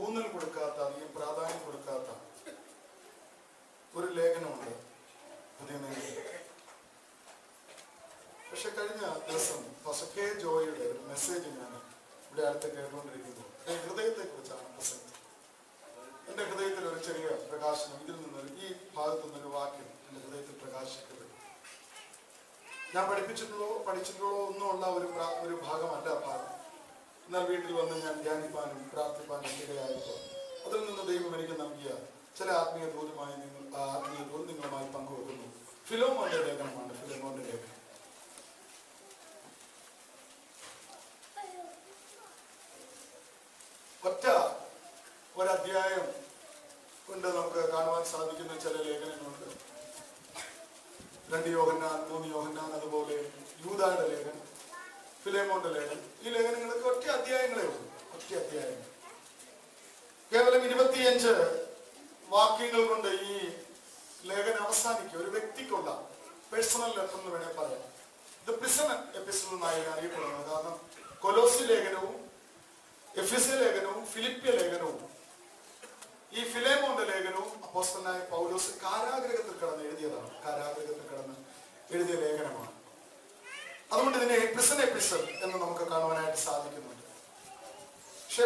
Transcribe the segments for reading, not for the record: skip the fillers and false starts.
ഊന്നൽ കൊടുക്കാത്ത, അധികം പ്രാധാന്യം കൊടുക്കാത്ത ഒരു ലേഖനമുണ്ട് പുതിയ നിയമത്തിൽ. പക്ഷെ കഴിഞ്ഞ ദിവസം ഫാസ്റ്റർ കെ ജോയിയുടെ ഒരു മെസ്സേജ് ഞാൻ ഇവിടെ അടുത്ത് കേട്ടുകൊണ്ടിരിക്കുന്നു. ഹൃദയത്തെ കുറിച്ചാണ് പ്രസംഗം. എൻ്റെ ഹൃദയത്തിൽ ഒരു ചെറിയ പ്രകാശനം, ഇതിൽ നിന്നൊരു, ഈ ഭാഗത്തു നിന്നൊരു വാക്യം എൻ്റെ ഹൃദയത്തിൽ പ്രകാശിക്കപ്പെട്ടു. ഞാൻ പഠിച്ചിട്ടുള്ളോ ഒന്നുമുള്ള ഒരു ഭാഗമല്ല ഭാഗം. എന്നാൽ വീട്ടിൽ വന്ന് ഞാൻ ധ്യാനിപ്പാനും പ്രാർത്ഥിപ്പാനും ഇടയായപ്പോൾ അതിൽ നിന്ന് ദൈവം എനിക്ക് നൽകിയ ചില ആത്മീയ ബോധം നിങ്ങളുമായി പങ്കുവെക്കുന്നു. ഫിലോമോന്റെ ലേഖനമാണ്. ഫിലോമോന്റെ ലേഖനം ഒറ്റ ഒരധ്യായം കൊണ്ട് നമുക്ക് കാണുവാൻ സാധിക്കുന്ന ചില ലേഖനങ്ങളുണ്ട്. 2 യോഹന്നാൻ, 3 യോഹന്നാൻ, അതുപോലെ യൂദായുടെ ലേഖനം, ഫിലേമോന്റെ ലേഖനം. ഈ ലേഖനങ്ങൾക്ക് ഒറ്റ അധ്യായങ്ങളേ ഉള്ളൂ. ഒറ്റ അധ്യായങ്ങൾ. കേവലം 25 വാക്യങ്ങൾ കൊണ്ട് ഈ ലേഖനം അവസാനിക്കും. ഒരു വ്യക്തിക്കുള്ള പേഴ്സണൽ ലെറ്റർ എന്ന് വേണേൽ പറയാം. ഇത് പ്രിസൺ എപ്പിസ്റ്റൽ എന്നായി അറിയപ്പെടുന്നത്. കാരണം കൊലോസി ലേഖനവും എഫെസ്യ ലേഖനവും ഫിലിപ്പിയ ലേഖനവും ഈ ഫിലേമോന്റെ ലേഖനവും അപ്പോസ്തലനായ പൗലോസ് കാരാഗ്രഹത്തിൽ കിടന്ന് എഴുതിയതാണ്. കാരാഗ്രഹത്തിൽ കിടന്ന് എഴുതിയ ലേഖനമാണ്. അതുകൊണ്ട് ഇതിനെ പ്രിസൺ എപ്പിസ്റ്റൽ എന്ന് നമുക്ക് കാണുവാനായിട്ട് സാധിക്കുന്നുണ്ട്. പക്ഷെ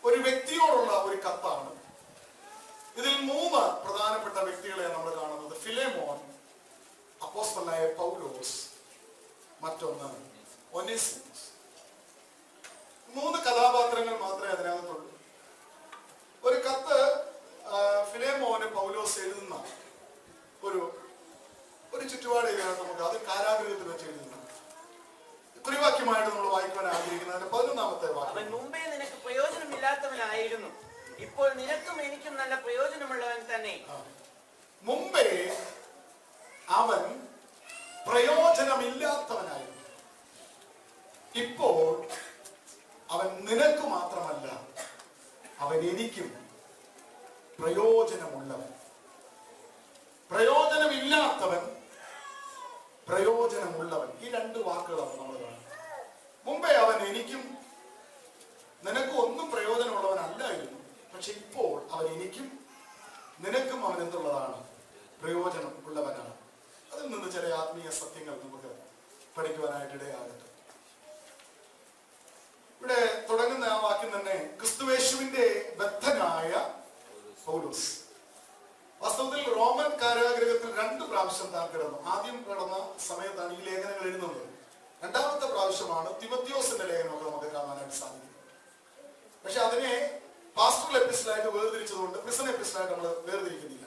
ഒരു വ്യക്തിയോടുള്ള ഒരു കത്താണ്. ഇതിൽ 3 പ്രധാനപ്പെട്ട വ്യക്തികളെ നമ്മൾ കാണുന്നത്. ഫിലേമോൻ, അപ്പോസ്തലനായ പൗലോസ്, മറ്റൊന്ന് ഒനേസിമസ്. 3 കഥാപാത്രങ്ങൾ മാത്രമേ അതിനകത്തുള്ളൂ. ഒരു കത്ത് ഫിലേമോന് പൗലോസ് എഴുതുന്ന ഒരു ചുറ്റുപാട് നമുക്ക് അത് കാരാഗ്രഹത്തിൽ വെച്ച് എഴുതുന്ന കുറിവാക്യമായിട്ട് നമ്മൾ വായിക്കുവാൻ ആഗ്രഹിക്കുന്നതിന്റെ 11ാമത്തെ വാക്യം. അവൻ മുമ്പേ നിനക്ക് പ്രയോജനമില്ലാത്തവനായിരുന്നു, ഇപ്പോൾ നിനക്കും എനിക്കും നല്ല പ്രയോജനമുള്ളവൻ തന്നെ. മുമ്പേ അവൻ പ്രയോജനമില്ലാത്തവനായിരുന്നു, ഇപ്പോൾ അവൻ നിനക്ക് മാത്രമല്ല, അവൻ എനിക്കും പ്രയോജനമുള്ളവൻ. പ്രയോജനമില്ലാത്തവൻ, പ്രയോജനമുള്ളവൻ. ഈ 2 വാക്കുകളാണ് നമ്മൾ കാണുന്നത്. മുമ്പേ അവൻ എനിക്കും നിനക്കും ഒന്നും പ്രയോജനമുള്ളവനല്ലായിരുന്നു, പക്ഷെ ഇപ്പോൾ അവൻ എനിക്കും നിനക്കും അവൻ എന്തുള്ളതാണ്? പ്രയോജനം ഉള്ളവനാണ്. അതിൽ നിന്ന് ചില ആത്മീയ സത്യങ്ങൾ നമുക്ക് പഠിക്കുവാനായിട്ടിടയാകട്ടെ. ഇവിടെ തുടങ്ങുന്ന ആ വാക്യം തന്നെ ക്രിസ്തുയേശുവിന്റെ ബദ്ധനായ പൗലോസ്. വാസ്തവത്തിൽ റോമൻ കാരാഗ്രഹത്തിൽ 2 പ്രാവശ്യം താൻ കിടന്നു. ആദ്യം കിടന്ന സമയത്താണ് ഈ ലേഖനങ്ങൾ എഴുതുന്നത്. 2ാമത്തെ പ്രാവശ്യമാണ് തിമോത്തിയോസിന്റെ ലേഖനമൊക്കെ നമുക്ക് കാണാനായിട്ട് സാധിക്കുന്നത്. പക്ഷെ അതിനെ പാസ്റ്ററൽ എപ്പിസ്റ്റലായിട്ട് വേർതിരിച്ചതുകൊണ്ട് പ്രിസൺ എപ്പിസ്റ്റലായിട്ട് നമ്മൾ വേർതിരിക്കുന്നില്ല.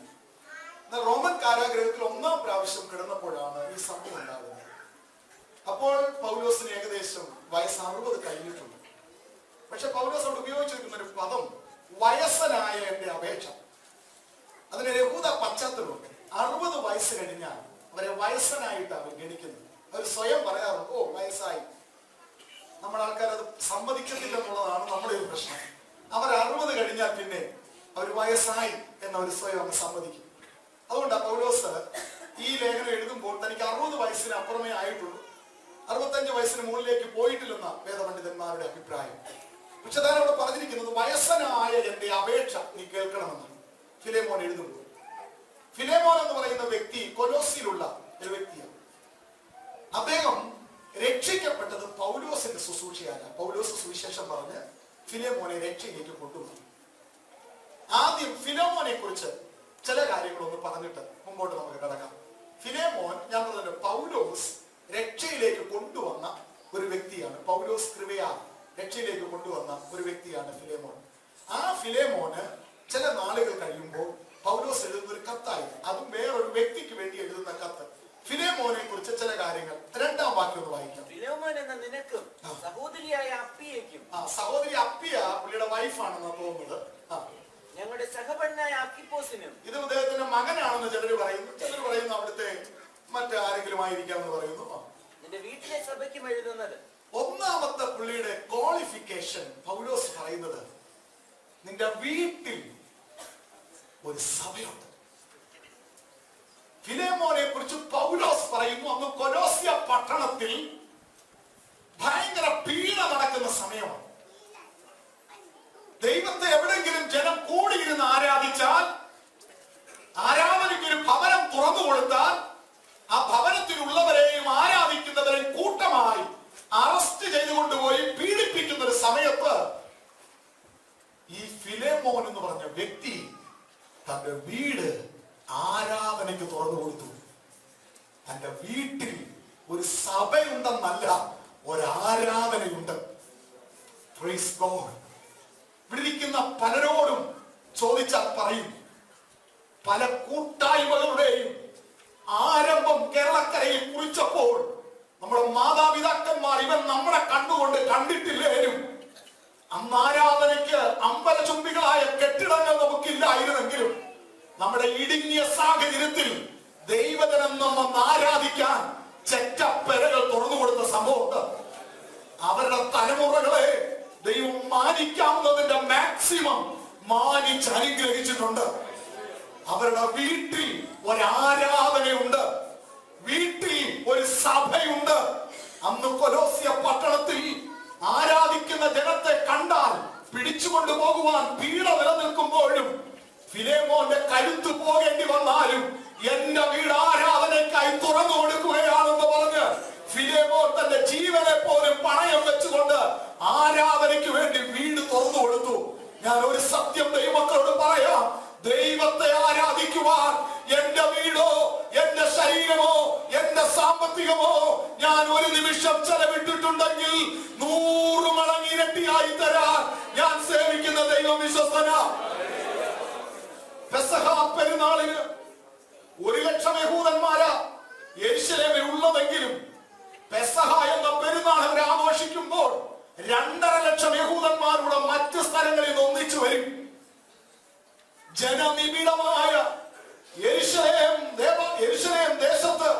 എന്നാൽ റോമൻ കാരാഗ്രഹത്തിൽ 1ാം പ്രാവശ്യം കിടന്നപ്പോഴാണ് ഈ സംഭവം ഉണ്ടാകുന്നത്. അപ്പോൾ പൗലോസിന് ഏകദേശം വയസ്സ് 60 കഴിഞ്ഞിട്ടുണ്ട്. പക്ഷെ പൗലോസ് അവിടെ ഉപയോഗിച്ചിരിക്കുന്ന ഒരു പദം വയസ്സനായ എന്റെ അപേക്ഷ. അതിന് യഹൂദ പശ്ചാത്തലമുണ്ട്. 60 വയസ്സ് കഴിഞ്ഞാൽ അവരെ വയസ്സനായിട്ട് അവർ ഗണിക്കുന്നത്. അവർ സ്വയം പറയാറുണ്ട്, ഓ വയസ്സായി. നമ്മുടെ ആൾക്കാർ അത് സമ്മതിക്കത്തില്ല എന്നുള്ളതാണ് നമ്മുടെ ഒരു പ്രശ്നം. അവർ 60 കഴിഞ്ഞാൽ പിന്നെ അവർ വയസ്സായി എന്നവർ സ്വയം അവർ സമ്മതിക്കും. അതുകൊണ്ടാണ് പൗലോസ് ഈ ലേഖനം എഴുതുമ്പോൾ തനിക്ക് 60 വയസ്സിന് അപ്പുറമേ ആയിട്ടുള്ളൂ, 65 വയസ്സിന് മുകളിലേക്ക് പോയിട്ടില്ലെന്ന വേദപണ്ഡിതന്മാരുടെ അഭിപ്രായം. പക്ഷെ താൻ അവിടെ പറഞ്ഞിരിക്കുന്നത് വയസ്സനായ എന്റെ അപേക്ഷ നീ കേൾക്കണമെന്നാണ് ഫിലേമോൻ എഴുതുമ്പോൾ. ഫിലേമോൻ എന്ന് പറയുന്ന വ്യക്തി കൊലോസിയിലുള്ള ഒരു വ്യക്തിയാണ്. അദ്ദേഹം രക്ഷിക്കപ്പെട്ടത് പൗലോസിന്റെ ശുശ്രൂഷയല്ല. പൗലോസ് സുവിശേഷം പറഞ്ഞ് ഫിലേമോനെ രക്ഷയിലേക്ക് കൊണ്ടുവന്നു. ആദ്യം ഫിലേമോനെ കുറിച്ച് ചില കാര്യങ്ങളൊന്ന് പറഞ്ഞിട്ട് മുമ്പോട്ട് നമുക്ക് കിടക്കാം. ഫിലേമോൻ, ഞാൻ പറഞ്ഞല്ലോ, പൗലോസ് രക്ഷയിലേക്ക് കൊണ്ടുവന്ന ഒരു വ്യക്തിയാണ്. പൗലോസ് കൃപയാൽ രക്ഷയിലേക്ക് കൊണ്ടുവന്ന ഒരു വ്യക്തിയാണ് ഫിലേമോൻ. ആ ഫിലേമോന് ചില നാളുകൾ കഴിയുമ്പോൾ പൗലോസ് എഴുതുന്ന ഒരു കത്തായി. അതും വേറൊരു വ്യക്തിക്ക് വേണ്ടി എഴുതുന്ന കത്ത്. ഫിലേമോനെ കുറിച്ച് ചില കാര്യങ്ങൾ 2ാം വാക്യം ഒന്ന് വായിക്കാം. ഫിലേമോൻ എന്ന നിനക്കും സഹോദരിയായ അപ്പിയയ്ക്കും. സഹോദരി അപ്പിയ പുള്ളിയുടെ വൈഫാണെന്ന് തോന്നുന്നത്. ഞങ്ങളുടെ സഹപഠനായ അക്കിപ്പോസിനും. ഇത് അദ്ദേഹത്തിന്റെ മകനാണെന്ന് ചിലർ പറയുന്നു. ചിലർ പറയുന്നു അവിടുത്തെ മറ്റാരെങ്കിലും ആയിരിക്കാമെന്ന് പറയുന്നു. നിന്റെ വീട്ടിലെ സഭയ്ക്കും എഴുതുന്നത്. 1ാമത്തെ പുള്ളിയുടെ ക്വാളിഫിക്കേഷൻ പൗലോസ് പറയുന്നത്, നിന്റെ വീട്ടിൽ ഒരു സഭയുണ്ട്. ഫിലേമോനെ കുറിച്ച് പൗലോസ് പറയുന്നു, അന്ന് കൊലോസ്യ പട്ടണത്തിൽ ഭയങ്കര പീഡ നടക്കുന്ന സമയമാണ്. ദൈവത്തെ എവിടെ ഭവനത്തിലിരുന്ന് ആരാധിച്ചാൽ, ആരാധനയ്ക്ക് ഒരു ഭവനം തുറന്നു കൊടുത്താൽ, ആ ഭവനത്തിലുള്ളവരെയും ആരാധിക്കുന്നവരെയും കൂട്ടമായി അറസ്റ്റ് ചെയ്തുകൊണ്ടുപോയി പീഡിപ്പിക്കുന്ന ഒരു സമയത്ത് ഈ ഫിലേമോൻ എന്ന് പറഞ്ഞ വ്യക്തി തന്റെ വീട് ആരാധനയ്ക്ക് തുറന്നു കൊടുത്തു. തന്റെ വീട്ടിൽ ഒരു സഭയുണ്ടെന്നല്ല, ഒരാരാധനയുണ്ട്. Praise God. വിളിക്കുന്ന പലരോടും ചോദിച്ചാൽ പറയും, പല കൂട്ടായ്മകളുടെയും ആരംഭം കേരളക്കരയിൽ കുറിച്ചപ്പോൾ നമ്മുടെ മാതാപിതാക്കന്മാർ ഇവൻ നമ്മുടെ കണ്ണുകൊണ്ട് കണ്ടിട്ടില്ലേനും അന്ന് ആരാധനയ്ക്ക് അമ്പലചുംബികളായ കെട്ടിടങ്ങൾ നമുക്കില്ലായിരുന്നെങ്കിലും നമ്മുടെ ഇടുങ്ങിയ സാഹചര്യത്തിൽ ദൈവജനം നമ്മെ ആരാധിക്കാൻ ചെറ്റപ്പെരകൾ തുറന്നു കൊടുത്ത സംഭവമുണ്ട്. അവരുടെ തലമുറകളെ ദൈവം മാനിക്കാവുന്നതിന്റെ മാക്സിമം മാനിച്ച് അനുഗ്രഹിച്ചിട്ടുണ്ട്. അവരുടെ വീട്ടിൽ ഒരാരാധനയുണ്ട്, വീട്ടിൽ ഒരു സഭയുണ്ട്. അന്ന് കൊലോസ്യ പട്ടണത്തിൽ ആരാധിക്കുന്ന ജനത്തെ കണ്ടാൽ പിടിച്ചുകൊണ്ടു പോകുവാൻ പീഡ നിലനിൽക്കുമ്പോഴും ഫിലേമോന്റെ കരുത്ത് പോകേണ്ടി വന്നാലും എന്റെ വീട് ആരാധനയ്ക്കായി തുറന്നു കൊടുക്കുകയാണെന്ന് പറഞ്ഞ് ഫിലേമോൻ തന്റെ ജീവനെ പോലും പണയം വെച്ചുകൊണ്ട് ആരാധനയ്ക്ക് വേണ്ടി വീട് തുറന്നു കൊടുത്തു. ഞാൻ ഒരു സത്യം ദൈവമക്കളോട് പറയാം, ദൈവത്തെ ആരാധിക്കുവാൻ എന്റെ വീടോ എന്റെ ശരീരമോ എന്റെ സാമ്പത്തികമോ ഞാൻ ഒരു നിമിഷം ചെലവിട്ടിട്ടുണ്ടെങ്കിൽ 100 മടങ്ങ് ഇരട്ടിയായി തരാൻ ഞാൻ സേവിക്കുന്ന ദൈവം വിശ്വസ്തന. പെസഹ പെരുന്നാളിന് 1,00,000 യഹൂദന്മാരാ യെരൂശലേമിൽ ഉള്ളതെങ്കിലും പെസഹ എന്ന പെരുന്നാൾ അവർ ആഘോഷിക്കുമ്പോൾ 2,50,000 യഹൂദന്മാരുടെ മറ്റ് സ്ഥലങ്ങളിൽ നിന്ന് ഒന്നിച്ചു വരും. ജനനിബിഡമായ യെരൂശലേം ദേശത്ത്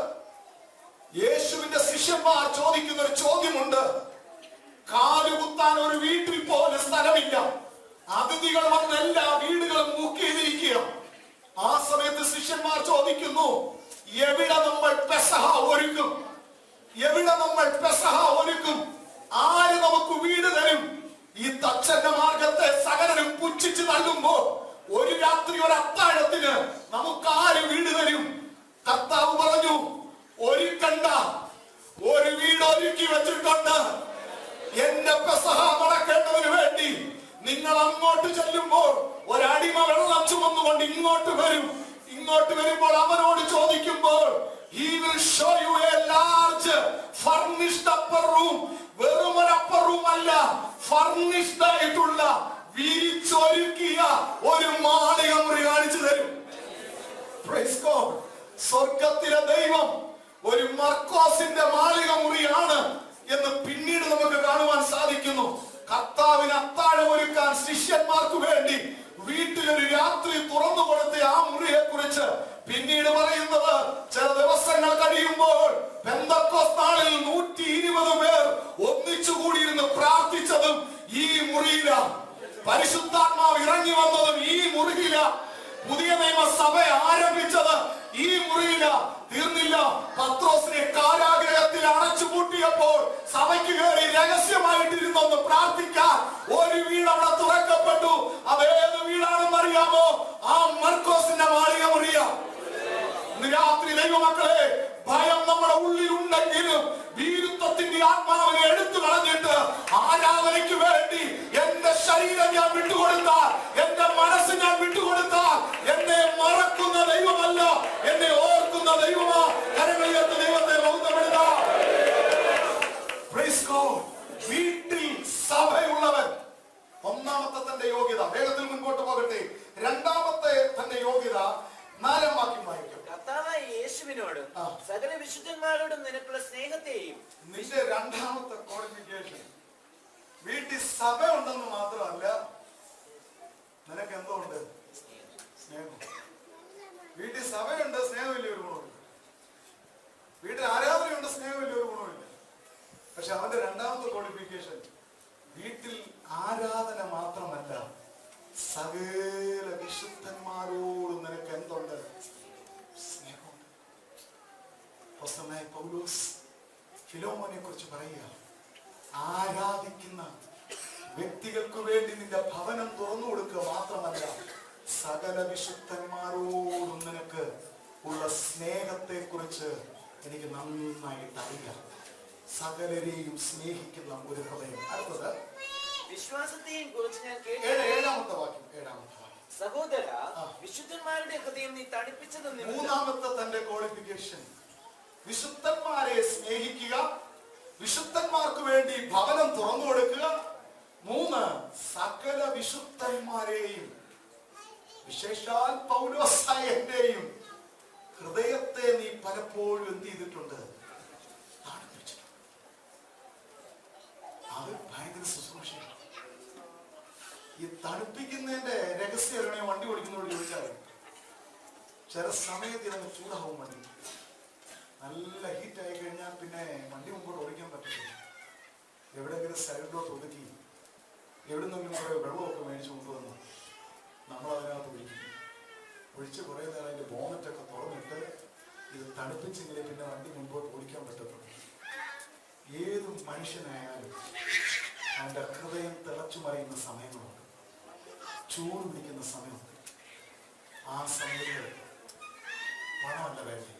യേശുവിന്റെ ശിഷ്യന്മാർ ചോദിക്കുന്ന ഒരു ചോദ്യമുണ്ട്. കാലുകുത്താൻ ഒരു വീട്ടിൽ പോലും സ്ഥലമില്ല. അതിഥികൾ വന്ന് എല്ലാ വീടുകളും ബുക്ക് ചെയ്തിരിക്കുക. ആ സമയത്ത് ശിഷ്യന്മാർ ചോദിക്കുന്നു, എവിടെ നമ്മൾ പെസഹ ഒരുക്കും? എവിടെ നമ്മൾ പെസഹ ഒരുക്കും? ആര് നമുക്ക് വീട് തരും? ഈ തച്ചന്റെ മാർഗത്തെ സകലരും പുച്ഛിച്ച് നൽകുമ്പോൾ ഒരു രാത്രി ഒരു അത്താഴത്തിന് നമുക്ക് ആര് വീട് തരും? കർത്താവ് പറഞ്ഞു, ഒരുക്കണ്ട, ഒരു വീട് ഒരുക്കി വെച്ചിട്ടുണ്ട്. എന്റെ പെസഹ നടക്കേണ്ടതിന് വേണ്ടി നിങ്ങൾ അങ്ങോട്ട് ചെല്ലുമ്പോൾ ഒരടിമ വെള്ളം ചുമന്നുകൊണ്ട് ഇങ്ങോട്ട് വരും. ഇങ്ങോട്ട് വരുമ്പോൾ അവനോട് ചോദിക്കുമ്പോൾ he will show you a large furnished upper room. വെറും ഒരു upper room അല്ല, furnished ആയിട്ടുള്ള വിരിച്ചൊരുക്കിയ ഒരു മാളിക മുറി കാണിച്ചു തരും. Praise God. സ്വർഗത്തിലെ ദൈവം ഒരു മർക്കോസിന്റെ മാളിക മുറിയാണ് എന്ന് പിന്നീട് നമുക്ക് കാണുവാൻ സാധിക്കുന്നു. കർത്താവിന് അത്താഴം ഒരുക്കാൻ ശിഷ്യന്മാർക്ക് വേണ്ടി വീട്ടിലൊരു രാത്രി തുറന്നു കൊടുത്ത ആ മുറിയെ കുറിച്ച് പിന്നീട് പറയുന്നത്, ചില ദിവസങ്ങൾ കഴിയുമ്പോൾ പെന്തക്കോസ്ത് നാളിൽ 120 പേർ ഒന്നിച്ചു കൂടിയിരുന്ന് പ്രാർത്ഥിച്ചതും ഈ മുറിയിലാണ്. പരിശുദ്ധാത്മാവ് ഇറങ്ങി വന്നതും ഈ മുറിയിലാണ്. പുതിയ നിയമസഭ ആരംഭിച്ചത് ഈ മുറിയിലാണ്. തീർന്നില്ല, പത്രോസിനെ കാരാഗ്രഹത്തിൽ അടച്ചുപൂട്ടിയപ്പോൾ സഭയ്ക്ക് കയറി രഹസ്യമായിട്ടിരുന്നൊന്ന് പ്രാർത്ഥിക്കാൻ ഒരു വീട് അവിടെ തുറക്കപ്പെട്ടു. അതേത് വീടാണെന്ന് അറിയാമോ? ആ മർക്കോസിന്റെ മാളിക മുറിയ. രാത്രി ദൈവമക്കളെ, ഭയം നമ്മുടെ ഉള്ളിൽ ഉണ്ടെങ്കിലും വീരുത്വത്തിന്റെ ആത്മാവിനെ എടുത്തു കളഞ്ഞിട്ട് ആരാധനയ്ക്ക് വേണ്ടി എന്റെ ശരീരം ഞാൻ വിട്ടുകൊടുത്താൽ, എന്റെ മനസ്സ് ഞാൻ വിട്ടുകൊടുത്താൽ, എന്നെ മറക്കുന്ന ദൈവമല്ല, എന്നെ ഓർക്കുന്ന ദൈവമാ. കരങ്ങളിലെത്ത ദൈവത്തെ ബഹുമാനപ്പെടുത്താം. Praise God. വീട്ടിൽ സഭയുള്ളവൻ ഒന്നാമത്തെ തന്റെ യോഗ്യത. വേഗത്തിൽ മുൻപോട്ട് പോകട്ടെ. രണ്ടാമത്തെ തന്റെ യോഗ്യത 4-ാം വാക്യം വായിക്കും. കർത്താവായ യേശുവിനോട് സകല വിശുദ്ധന്മാരോടും നിനക്കുള്ള സ്നേഹത്തെയും. നിന്റെ രണ്ടാമത്തെ ക്വാളിഫിക്കേഷൻ വീട്ടിൽ സഭ ഉണ്ടെന്ന് മാത്രമല്ല, നിനക്ക് എന്തോ ഉണ്ട്? സ്നേഹം. വീട്ടിൽ സഭയുണ്ട്, സ്നേഹമില്ല ഒരു ഗുണമില്ല. വീട്ടിൽ ആരാധനയുണ്ട്, സ്നേഹമില്ല ഒരു ഗുണമില്ല. പക്ഷെ അവന്റെ രണ്ടാമത്തെ ക്വാളിഫിക്കേഷൻ വീട്ടിൽ ആരാധന മാത്രമല്ല, സകല വിശുദ്ധന്മാരോടും നിനക്ക് എന്തുണ്ട്? സ്നേഹമുണ്ട്. പൗലോസ് ഫിലോമോനെ കുറിച്ച് പറയുക, ആരാധിക്കുന്ന വ്യക്തികൾക്ക് വേണ്ടി നിന്റെ ഭവനം തുറന്നു കൊടുക്കുക മാത്രമല്ല, സകല വിശുദ്ധന്മാരോടും നിനക്ക് ഉള്ള സ്നേഹത്തെ കുറിച്ച് എനിക്ക് നന്നായിട്ട് അറിയാം. സകലരെയും സ്നേഹിക്കുന്ന ഒരു ഹൃദയം. അടുത്തത് വിശ്വാസത്തെയും കുറിച്ച് ഞാൻ കേട്ടു. ഏഴാമത്തെ വാക്യം. സഹോദര, വിശുദ്ധന്മാരുടെ ഹൃദയം നീ തണുപ്പിച്ചത്. മൂന്നാമത്തെ തന്റെ ക്വാളിഫിക്കേഷൻ, വിശുദ്ധന്മാരെ സ്നേഹിക്കുക, വിശുദ്ധന്മാർക്ക് വേണ്ടി ഭവനം തുറന്നു കൊടുക്കുക. 3, സകല വിശുദ്ധന്മാരെയും വിശേഷാൽ പൗലോസായന്റെയും ഹൃദയത്തെ നീ പലപ്പോഴും എന്ത് ചെയ്തിട്ടുണ്ട്? തണുപ്പിച്ചിട്ടുണ്ട്. അത് ഭയങ്കര ശുശ്രൂഷയാണ്. ഈ തണുപ്പിക്കുന്നതിന്റെ രഹസ്യം എങ്ങനെ വണ്ടി ഓടിക്കുന്നതോട് ചോദിച്ചാൽ, ചില സമയത്ത് ഇതങ്ങ് ചൂടാവും വണ്ടി. നല്ല ഹീറ്റ് ആയി കഴിഞ്ഞാൽ പിന്നെ വണ്ടി മുമ്പോട്ട് ഓടിക്കാൻ പറ്റില്ല. എവിടെയെങ്കിലും സൈഡിലോട്ട് ഒതുക്കി എവിടുന്നെങ്കിലും കുറെ വെള്ളമൊക്കെ മേടിച്ചു കൊണ്ടുവന്ന് നമ്മൾ അതിനകത്ത് ഒഴിച്ച് കുറേ നേരം അതിന്റെ ബോണറ്റൊക്കെ തുറന്നിട്ട് ഇത് തണുപ്പിച്ചെങ്കിലേ പിന്നെ വണ്ടി മുമ്പോട്ട് ഓടിക്കാൻ പറ്റത്തുള്ളൂ. ഏത് മനുഷ്യനായാലും അവന്റെ ഹൃദയം തിളച്ചു മറിയുന്ന സമയങ്ങളുണ്ട്, ചൂട് പിടിക്കുന്ന സമയമുണ്ട്. ആ സമയത്ത് പണമല്ല വേണ്ടി,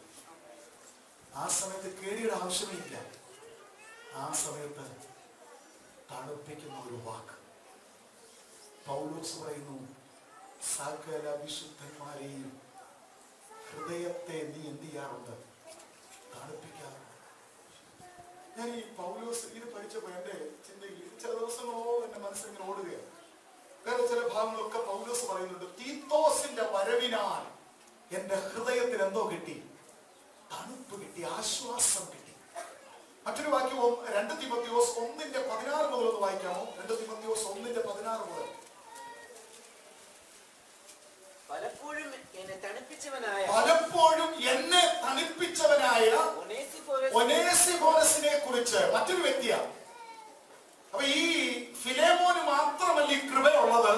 ആ സമയത്ത് കേടിയുടെ ആവശ്യമില്ല. ആ സമയത്ത് തണുപ്പിക്കുന്ന ഒരു വാക്ക്. പൗലോസ് പറയുന്നു, സകല വിശുദ്ധന്മാരെയും ഹൃദയത്തെ നീ എന്ത് ചെയ്യാറുണ്ട്? തണുപ്പിക്കാറുണ്ട്. ഞാൻ ഈ പൗലോസ് ഇത് പഠിച്ചപ്പോ എന്റെ ചിന്തയിൽ ചില ദിവസങ്ങളോളം എന്റെ മനസ്സിങ്ങനെ ഓടുകയാണ്. വേറെ ചില ഭാഗങ്ങളൊക്കെ പൗലോസ് പറയുന്നുണ്ട്, തീത്തോസിന്റെ വരവിനാൽ എന്റെ ഹൃദയത്തിൽ എന്തോ കിട്ടി? തണുപ്പ് കിട്ടി, ആശ്വാസം കിട്ടി. മറ്റൊരു വാക്യവും 2 തിമോത്തിയോസ് 1:16 മുതൽ ഒന്ന് വായിക്കാമോ? 2 തിമോത്തിയോസ് 1:16 മുതൽ. പലപ്പോഴും എന്നെ തണുപ്പിച്ചവനായ ഒനേസിഫോറസിനെ കുറിച്ച് മറ്റൊരു വ്യക്തിയാണ്. അപ്പൊ ഈ ഫിലേമോന് മാത്രമല്ല ഈ കൃപയുള്ളത്,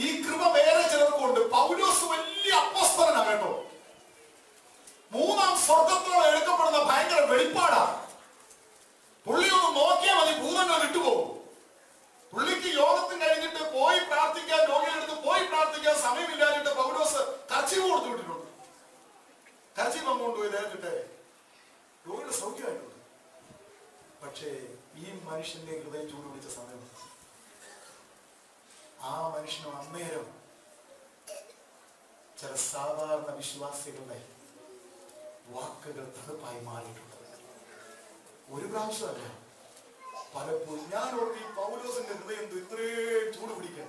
ഈ കൃപ വേറെ ചിലർക്കുണ്ട്. പൗലോസ് വലിയ അപ്പോസ്തലനാണ് കേട്ടോ. 3ാം സ്വർഗത്തോളം എടുക്കപ്പെടുന്ന ഭയങ്കര വെളിപ്പാടാണ്. പുള്ളി ഒന്ന് നോക്കിയാൽ മതി, ഭൂതങ്ങൾ വിട്ടുപോകും. പുള്ളിക്ക് യോഗത്തിന് കഴിഞ്ഞിട്ട് പോയി പ്രാർത്ഥിക്കാൻ, രോഗികളെടുത്ത് പോയി പ്രാർത്ഥിക്കാൻ സമയമില്ലാതിട്ട് പൗലോസ് കർച്ചീഫ് കൊടുത്തു വിട്ടിട്ടുണ്ട്. കർച്ചീഫ് അങ്ങോട്ട് പോയി നേരിട്ടെ രോഗിയുടെ സൗഖ്യമായിട്ടുണ്ട്. പക്ഷേ ഈ മനുഷ്യന്റെ ഹൃദയം ചൂട് പിടിച്ച സമയം, ആ മനുഷ്യനും അന്നേരം ചില സാധാരണ വിശ്വാസികളുടെ വാക്കുകൾ തണുപ്പായി മാറിയിട്ടുണ്ട്. ഒരു പ്രാവശ്യമല്ല, പലപ്പോഴും. ഞാൻ ഓർത്തി പൗലോസിന്റെ ഹൃദയം ഇത്രയും ചൂട് പിടിക്കാൻ.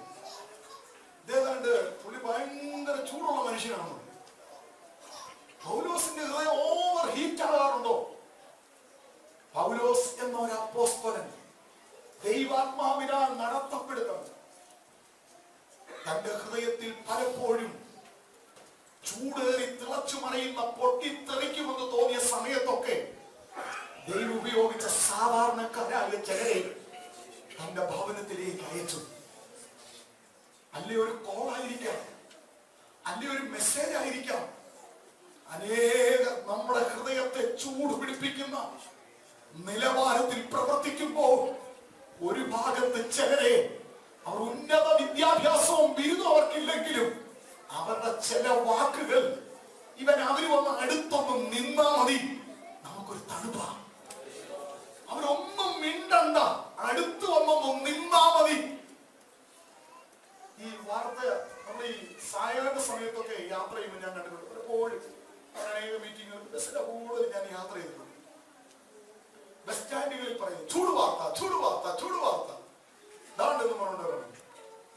ഇതേതാണ്ട് പുള്ളി ഭയങ്കര ചൂടുള്ള മനുഷ്യനാണ്. പൗലോസിന്റെ ഹൃദയം ഓവർ ഹീറ്റ് ആകാറുണ്ടോ? പൗലോസ് എന്ന ഒരു അപ്പോസ്തലൻ ദൈവാത്മാവിനാൽ നടത്തപ്പെടുന്നത് തന്റെ ഹൃദയത്തിൽ പലപ്പോഴും ചൂടേറി തിളച്ചു മറിയുന്ന, പൊട്ടിത്തെറിക്കുമെന്ന് തോന്നിയ സമയത്തൊക്കെ ദൈവം ഉപയോഗിച്ച സാധാരണക്കാരായ ചിലരെ തന്റെ ഭവനത്തിലേക്ക് അയച്ചു. അല്ലെ ഒരു കോളായിരിക്കാം, അല്ലെ ഒരു മെസ്സേജ് ആയിരിക്കാം. അനേകം നമ്മുടെ ഹൃദയത്തെ ചൂട് പിടിപ്പിക്കുന്ന നിലവാരത്തിൽ പ്രവർത്തിക്കുമ്പോൾ ഒരു ഭാഗത്ത് ചിലരെ അവർ ഉന്നത വിദ്യാഭ്യാസവും ബിരുദം അവർക്കില്ലെങ്കിലും അവരുടെ ചില വാക്കുകൾ അവര് വന്ന് അടുത്തൊന്നും നിന്നാ മതി, നമുക്കൊരു തണുപ്പാ. അവരൊന്നും മിണ്ടണ്ട, അടുത്ത് വന്നൊന്നും നിന്നാ മതി. ഈ വാർത്ത നമ്മൾ ഈ സായാഹ്ന സമയത്തൊക്കെ യാത്ര ചെയ്യുമ്പോൾ ഞാൻ കണ്ടിട്ടുണ്ട്. പലപ്പോഴും അനേക മീറ്റിങ്ങുകൾ ബസ്സിന്റെ കൂടുതൽ ഞാൻ യാത്ര ചെയ്തിട്ടുണ്ട്. ബസ് സ്റ്റാൻഡുകളിൽ പറയുന്നു ചൂട് വാർത്ത, ചൂട് വാർത്ത, ചൂട് വാർത്ത. ദാണ്ടെന്ന് പറഞ്ഞുകൊണ്ടിരുന്നു.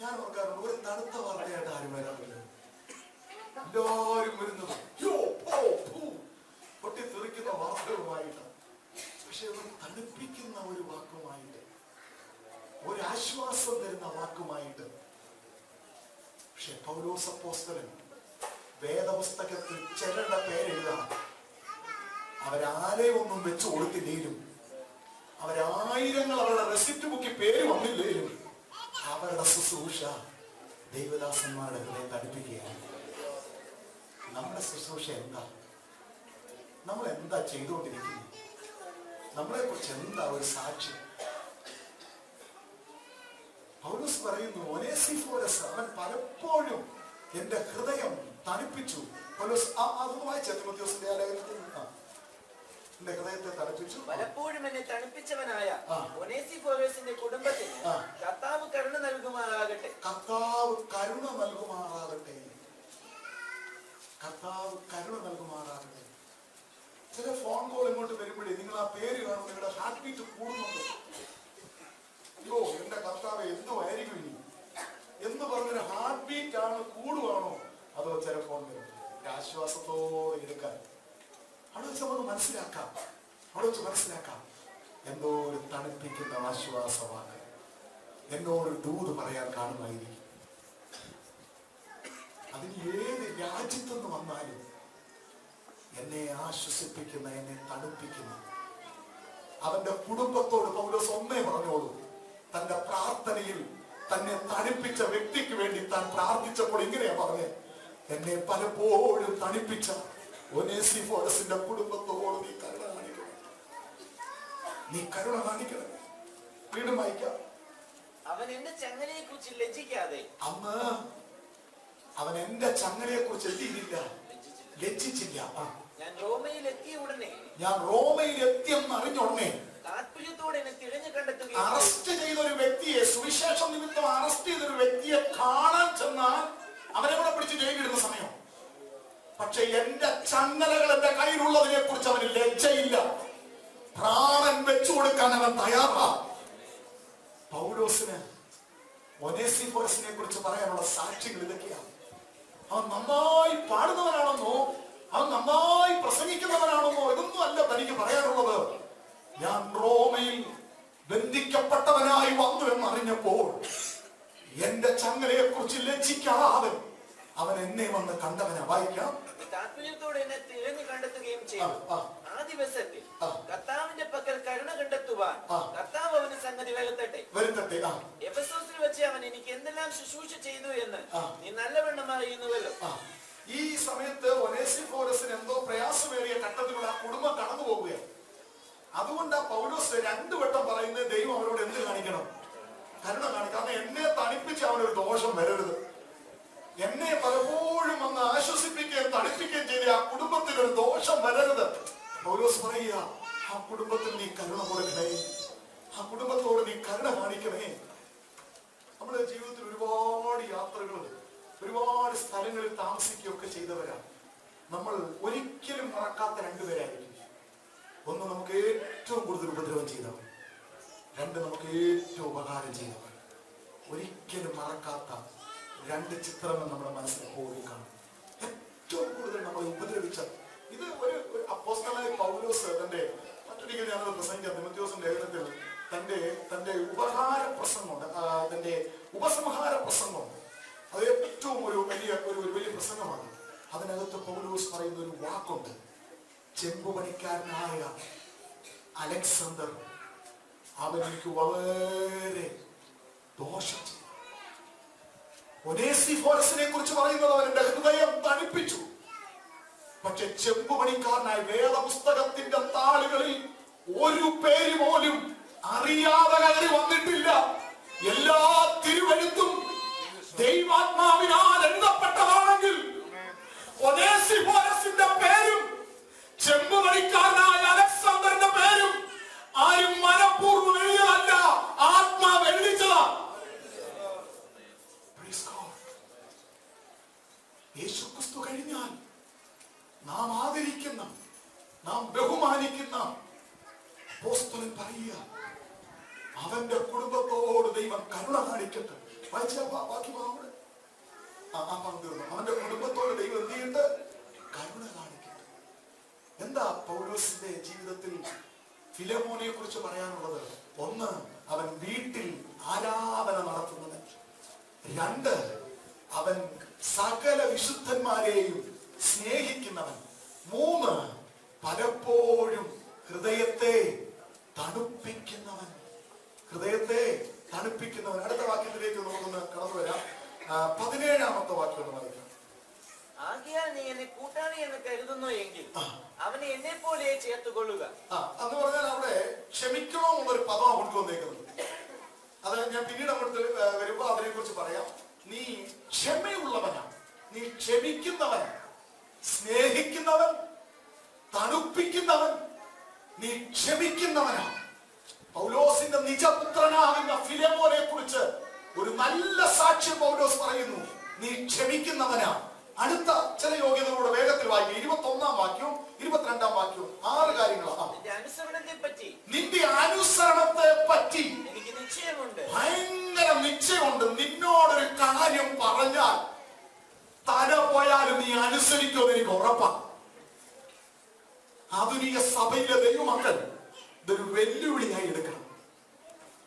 ഞാൻ ഓർക്കാറുണ്ട്, ഒരു തണുത്ത വാർത്തയായിട്ട് ആരും വരാറില്ല. എല്ലാവരും വരുന്നത് പൊട്ടിത്തെറിക്കുന്ന വാർത്തകളുമായിട്ട്, പക്ഷെ അത് തണുപ്പിക്കുന്ന ഒരു വാക്കുമായിട്ട്, ഒരു ആശ്വാസം തരുന്ന വാക്കുമായിട്ട്. പക്ഷെ പൗലോസ് അപ്പോസ്തലൻ വേദപുസ്തകത്തിൽ ചിലരുടെ പേരെഴുതാം. അവരാരെ ഒന്നും വെച്ചു കൊടുത്തില്ലേലും, അവരായിരങ്ങൾ അവരുടെ റെസിപ്റ്റ് ബുക്കിൽ പേര് വന്നില്ലേലും, അവരുടെ ശുശ്രൂഷ ദൈവദാസന്മാരുടെ ഹൃദയം തടുപ്പിക്കുകയാണ്. നമ്മുടെ ശുശ്രൂഷ എന്താ? നമ്മൾ എന്താ ചെയ്തുകൊണ്ടിരിക്കുന്നത്? നമ്മളെ കുറിച്ച് എന്താ ഒരു സാക്ഷ്യം? പൗലോസ് പറയുന്നു, ഒനേസിഫോറസ് അവൻ പലപ്പോഴും എന്റെ ഹൃദയം തണുപ്പിച്ചു. അതൊന്ന് വായിച്ച തിമോഥെയോസിന്റെ ലേഖനത്തിൽ എന്റെ ഹൃദയത്തെ തണുപ്പിച്ചു. പലപ്പോഴും എന്നെ തണുപ്പിച്ചവനായ ഒനേസിഫോറസിന്റെ കുടുംബത്തിന് കർത്താവ് കരുണ നൽകുമാറാകട്ടെ. കർത്താവ് കരുണ നൽകുമാറാകട്ടെ. കർത്താവ് കരുണ നൽകുമാറാകട്ടെ. ചില ഫോൺ കോൾ ഇങ്ങോട്ട് വരുമ്പോഴേ നിങ്ങൾ ആ പേര് കാണും, നിങ്ങളുടെ ഹാർട്ട് ബീറ്റ് കൂടുന്നുണ്ട്. അയ്യോ എന്റെ കർത്താവ് എന്തുമായിരിക്കും ഇനി എന്ന് പറഞ്ഞൊരു ഹാർട്ട് ബീറ്റ് ആണ്, കൂടുവാണോ അതോ ചില ഫോൺ വരും. ആശ്വാസത്തോടെ എടുക്കാൻ അവിടെ വെച്ച് നമുക്ക് മനസ്സിലാക്കാം. അവിടെ വെച്ച് മനസ്സിലാക്കാം എന്തോ ഒരു തണുപ്പിക്കുന്ന ആശ്വാസമാണ് എന്നോടൊരു ദൂത് പറയാൻ കാണുമായിരിക്കും. അതിന് ഏത് രാജ്യത്തുനിന്ന് വന്നാലും എന്നെ ആശ്വസിപ്പിക്കുന്ന, എന്നെ തണുപ്പിക്കുന്ന അവന്റെ കുടുംബത്തോട് പൗലോസ് ഒന്നേ പറഞ്ഞോളൂ. തന്റെ പ്രാർത്ഥനയിൽ തന്നെ തണുപ്പിച്ച വ്യക്തിക്ക് വേണ്ടി താൻ പ്രാർത്ഥിച്ചപ്പോൾ ഇങ്ങനെയാ പറഞ്ഞത്, എന്നെ പലപ്പോഴും തണുപ്പിച്ച ഒനേസിഫോറസിന്റെ കുടുംബത്തോട് നീ കരുണ കാണിക്കണം, നീ കരുണ കാണിക്കണം. വീണ്ടും വായിക്കാം. അവൻ എന്റെ ചങ്ങലയെ കുറിച്ച് ലജ്ജിക്കാതെ, അന്ന് അവൻ എന്റെ ചങ്ങലയെ കുറിച്ച് എന്തിയില്ല, ലജ്ജിച്ചില്ല. ഞാൻ റോമയിൽ എത്തിയ ഉടനെ, ഞാൻ റോമയിൽ എത്തിയെന്ന് അറിഞ്ഞുടനെ താല്പര്യത്തോടെ എന്നെ തിരഞ്ഞു കണ്ടെത്തുക. അറസ്റ്റ് ചെയ്ത ഒരു വ്യക്തിയെ, സുവിശേഷം നിമിത്തം അറസ്റ്റ് ചെയ്ത ഒരു വ്യക്തിയെ കാണാൻ ചെന്നാൽ അവനെ കൂടെ പിടിച്ച് ജയിലിടുന്ന സമയം. പക്ഷെ എന്റെ ചങ്ങലകൾ എന്റെ കയ്യിലുള്ളതിനെ കുറിച്ച് അവന് ലജ്ജയില്ല. പ്രാണൻ വെച്ചു കൊടുക്കാൻ അവൻ തയ്യാറാ. പൗലോസിന് ഒനേസിഫോറസിനെ കുറിച്ച് പറയാനുള്ള സാക്ഷ്യങ്ങൾ ഇതൊക്കെയാണ്. അവൻ നന്നായി പാടുന്നവനാണെന്നോ അവൻ നന്നായി പ്രസംഗിക്കുന്നവനാണെന്നോ ഇതൊന്നും അല്ല തനിക്ക് പറയാനുള്ളത്. ഞാൻ റോമയിൽ ബന്ധിക്കപ്പെട്ടവനായി വന്നു എന്നറിഞ്ഞപ്പോൾ എന്റെ ചങ്ങലയെ കുറിച്ച് ലജ്ജിക്കാതെ അവൻ എന്നെ വന്ന് കണ്ടവനാ. വായിക്കാം. താല്പര്യത്തോടെ എന്നെ തിരഞ്ഞു കണ്ടെത്തുകയും ചെയ്തു. ആ ദിവസത്തിൽ കർത്താവിന്റെ പക്കൽ കരുണ കണ്ടെത്തുവാൻ കർത്താവ് അവന് സംഗതി വരുത്തട്ടെ. എഫെസോസിൽ വെച്ച് അവൻ എനിക്ക് എന്തെല്ലാം ശുശ്രൂഷ ചെയ്തു എന്ന് നീ നല്ലവണ്ണം അറിയുന്നുവല്ലോ. ഈ സമയത്ത് ഒനേസിഫോറസിന് എന്തോ പ്രയാസമേറിയ ഘട്ടത്തിലൂടെ ആ കുടുംബം കടന്നു പോവുകയാണ്. അതുകൊണ്ട് ആ പൗലോസ് രണ്ടു വട്ടം പറയുന്നത് ദൈവം അവരോട് എന്ത് കാണിക്കണം, കരുണ കാണിക്കണം. കാരണം എന്നെ തണുപ്പിച്ച് അവനൊരു ദോഷം വരരുത്. എന്നെ പലപ്പോഴും വന്ന് ആശ്വസിപ്പിക്കുകയും തണുപ്പിക്കുകയും ചെയ്ത ആ കുടുംബത്തിന് ഒരു ദോഷം വരരുത്. പൗലോസ് പറയുക, ആ കുടുംബത്തിൽ നീ കരുണ കൊടുക്കണേ, ആ കുടുംബത്തോട് നീ കരുണ കാണിക്കണേ. നമ്മുടെ ജീവിതത്തിൽ ഒരുപാട് യാത്രകൾ, ഒരുപാട് സ്ഥലങ്ങളിൽ താമസിക്കുകയൊക്കെ ചെയ്തവരാണ്. നമ്മൾ ഒരിക്കലും മറക്കാത്ത രണ്ടുപേരായിരിക്കും. ഒന്ന് നമുക്ക് ഏറ്റവും കൂടുതൽ ഉപദ്രവം ചെയ്തവർ, രണ്ട് നമുക്ക് ഏറ്റവും ഉപകാരം ചെയ്തവർ. ഒരിക്കലും മറക്കാത്ത രണ്ട് ചിത്രങ്ങൾ നമ്മുടെ മനസ്സിൽ പോയി കാണും. ഏറ്റവും കൂടുതൽ നമ്മളെ ഉപദ്രവിച്ച ഇത് ഒരു അപ്പോസ്തലനായ പൗലോസ് തന്റെ മറ്റൊരിക്കൽ ഞാനത് പ്രസംഗിക്കാം. തിമോഥെയോസിന്റെ ലേഖനത്തിൽ തന്റെ ഉപഹാര പ്രസംഗമുണ്ട്, തന്റെ ഉപസംഹാര പ്രസംഗമുണ്ട്. അത് ഏറ്റവും ഒരു വലിയ പ്രസംഗമാണ്. അതിനകത്ത് പൗലോസ് പറയുന്ന ഒരു വാക്കുണ്ട്, ചെമ്പുപണിക്കാരനായ അലക്സാണ്ടർ അവൻ എനിക്ക് വളരെ ദോഷം ചെയ്തു. ഒനേസിഫോറസിനെ കുറിച്ച് പറയുന്നത് അവൻ എന്റെ ഹൃദയം തണുപ്പിച്ചു. പക്ഷെ ചെമ്പുപണിക്കാരനായ വേദപുസ്തകത്തിന്റെ താളുകളിൽ ഒരു പേര് പോലും അറിയാതെ കയറി വന്നിട്ടില്ല. എല്ലാ തിരുവെഴുത്തും ദൈവാത്മാവിനാൽ എഴുതപ്പെട്ടതാണെങ്കിൽ ഒനേസിഫോറസിന്റെ പേരും ചെമ്പുപണിക്കാരനായ അലക്സാണ്ടറിന്റെ പേരും ആരും മനഃപൂർവ്വം എഴുതിയതല്ല, ആത്മാവ് എഴുതിച്ചതാ. യേശുക്രിസ്തു കഴിഞ്ഞാൽ നാം ആദരിക്കുന്ന, നാം ബഹുമാനിക്കുന്ന അപ്പോസ്തലൻ പറയുക, അവന്റെ കുടുംബത്തോട് ദൈവം കരുണ കാണിക്കട്ടെ. ബാക്കി അവന്റെ കുടുംബത്തോട് ദൈവം എന്ത് ചെയ്യട്ടെ, കരുണ കാണിക്കട്ടെ. എന്താ പൗലോസിന്റെ ജീവിതത്തിൽ ഫിലെമോനെ കുറിച്ച് പറയാനുള്ളത്? ഒന്ന്, അവൻ വീട്ടിൽ ആരാധന നടത്തുന്നത്. രണ്ട്, അവൻ സകല വിശുദ്ധന്മാരെയും സ്നേഹിക്കുന്നവൻ. മൂന്ന്, പലപ്പോഴും ഹൃദയത്തെ തണുപ്പിക്കുന്നവൻ. ഹൃദയത്തെ തണുപ്പിക്കുന്നവൻ. അടുത്ത വാക്യത്തിലേക്ക് നമുക്കൊന്ന് കടന്നു വരാം. 17ാമത്തെ വാക്യം ഒന്ന് വായിക്കാം. ആകയാൽ നീ എന്നെ കൂട്ടാളി എന്ന് കരുതുന്നു എങ്കിൽ അവനെ എന്നെ പോലെ ചേർത്തുകൊള്ളുക. എന്ന് പറഞ്ഞാൽ അവിടെ ക്ഷമിക്കണോ എന്നുള്ളൊരു പദമാണ് കൊണ്ടുവന്നേക്കുന്നത്. അത് ഞാൻ പിന്നീട് അങ്ങോട്ട് വരുമ്പോ അതിനെ കുറിച്ച് പറയാം. നീ ക്ഷമയുള്ളവനാണ്. നീ ക്ഷമിക്കുന്നവൻ, സ്നേഹിക്കുന്നവൻ, തണുപ്പിക്കുന്നവൻ, നീ ക്ഷമിക്കുന്നവനാണ്. പൗലോസിന്റെ നിജപുത്രനാകുന്ന ഫിലെമോനെ കുറിച്ച് ഒരു നല്ല സാക്ഷ്യം പൗലോസ് പറയുന്നു. നീ ക്ഷമിക്കുന്നവനാ. അടുത്ത ചില യോഗ്യതകളോട് വേഗത്തിൽ വായിക്കും. 21-ാം വാക്യവും 22-ാം വാക്യവും 6 കാര്യങ്ങളാണ്. നിന്റെ അനുസരണത്തെ പറ്റി എനിക്ക് നിശ്ചയമുണ്ട്, ഭയങ്കര നിശ്ചയമുണ്ട്. നിന്നോടൊരു കാര്യം പറഞ്ഞാൽ തല പോയാലും നീ അനുസരിക്കുമെന്ന് എനിക്ക് ഉറപ്പാണ്. ആധുനിക സഭയിലെ ദൈവമക്കൾ ഇതൊരു വെല്ലുവിളിയായി എടുക്കണം.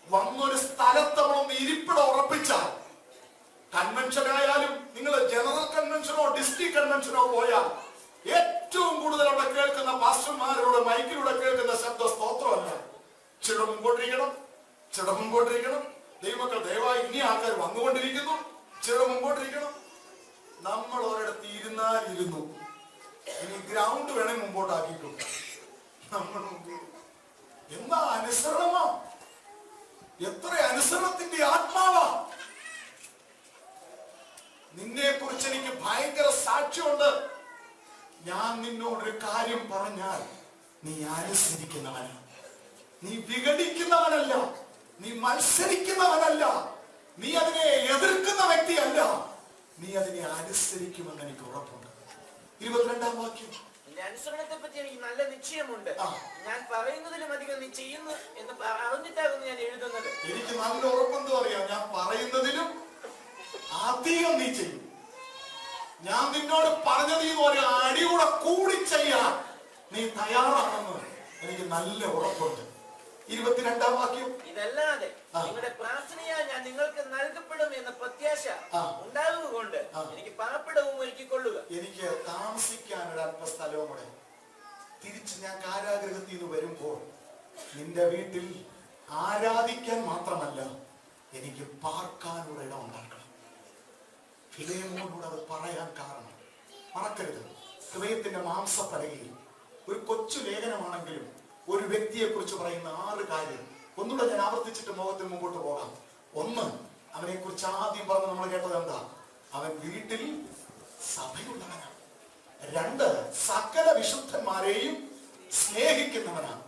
വന്നൊരു സ്ഥലത്ത് നമ്മളൊന്ന് ഇരിപ്പിടം ഉറപ്പിച്ചാൽ, കൺവെൻഷൻ ആയാലും നിങ്ങൾ ജനറൽ കൺവെൻഷനോ ഡിസ്ട്രിക്ട് കൺവെൻഷനോ പോയാൽ ഏറ്റവും കൂടുതൽ അവിടെ കേൾക്കുന്ന പാസ്റ്റർമാരോട് മൈക്കിലൂടെ കേൾക്കുന്ന ശബ്ദ സ്തോത്രമല്ല, ചിട മുമ്പോട്ടിരിക്കണം, ചിട മുമ്പോട്ടിരിക്കണം, ദൈവമക്കൾ ദയവായി ഇനി ആൾക്കാർ വന്നുകൊണ്ടിരിക്കുന്നു, ചിട മുമ്പോട്ടിരിക്കണം. നമ്മൾ ഒരിടത്ത് ഇരുന്നു, ഇനി ഗ്രൗണ്ട് വേണേ മുമ്പോട്ടാക്കിയിട്ടു. നമ്മൾ എന്താ അനുസരണമാ, എത്ര അനുസരണത്തിന്റെ ആത്മാവാ. നിന്നെ കുറിച്ച് എനിക്ക് ഭയങ്കര സാക്ഷ്യമുണ്ട്. ഞാൻ നിന്നോടൊരു കാര്യം പറഞ്ഞാൽ നീ അനുസരിക്കുന്നവനാണ്. നീ വിഘടിക്കുന്നവനല്ല, നീ മത്സരിക്കുന്നവനല്ല, നീ അതിനെ എതിർക്കുന്ന വ്യക്തിയല്ല, നീ അതിനെ അനുസരിക്കുമെന്ന് എനിക്ക് ഉറപ്പുണ്ട്. 22-ാം വാക്യം. അനുസരണത്തെ പറ്റി എനിക്ക് നല്ല നിശ്ചയമുണ്ട്. ഞാൻ പറയുന്നതിലും അധികം നീ ചെയ്യുന്നു എന്ന് അറിഞ്ഞിട്ടാകുന്നു ഞാൻ എഴുതുന്നത്. എനിക്ക് നല്ല ഉറപ്പെന്തോ അറിയാം, ഞാൻ പറയുന്നതിലും അധികം നീ ചെയ്യും. ഞാൻ നിന്നോട് പറഞ്ഞത് ഒരു അടികൂടെ കൂടി ചെയ്യാൻ നീ തയ്യാറാണെന്ന് എനിക്ക് നല്ല ഉറപ്പുണ്ട്. 22-ാം വാക്യം. ഇതല്ലാതെ നിങ്ങളുടെ പ്രാർത്ഥനയാൽ ഞാൻ നിങ്ങൾക്ക് നൽകപ്പെടും എന്ന പ്രത്യാശ ഉണ്ടാകുകൊണ്ട് എനിക്ക് പാർപ്പിടവും ഒരുക്കിക്കൊള്ളുക. എനിക്ക് താമസിക്കാൻ ഒരു അല്പ സ്ഥലവും കൂടെ. തിരിച്ച് ഞാൻ കാരാഗൃഹത്തിൽ നിന്ന് വരുമ്പോൾ നിന്റെ വീട്ടിൽ ആരാധിക്കാൻ മാത്രമല്ല എനിക്ക് പാർക്കാനുള്ള ഇടം ഉണ്ടാക്കണം. ഫിലെമോനോട് അത് പറയാൻ കാരണം മറക്കരുത്. ഹൃദയത്തിന്റെ മാംസപ്പലകയിൽ ഒരു കൊച്ചു ലേഖനമാണെങ്കിലും ഒരു വ്യക്തിയെ കുറിച്ച് പറയുന്ന 6 കാര്യം ഒന്നുകൂടെ ഞാൻ ആവർത്തിച്ചിട്ട് മുഖത്തിന് മുമ്പോട്ട് പോകാം. 1, അവനെ കുറിച്ച് ആദ്യം പറഞ്ഞ് നമ്മൾ കേട്ടത് എന്താ? അവൻ വീട്ടിൽ സഭയുള്ളവനാണ്. 2, സകല വിശുദ്ധന്മാരെയും സ്നേഹിക്കുന്നവനാണ്.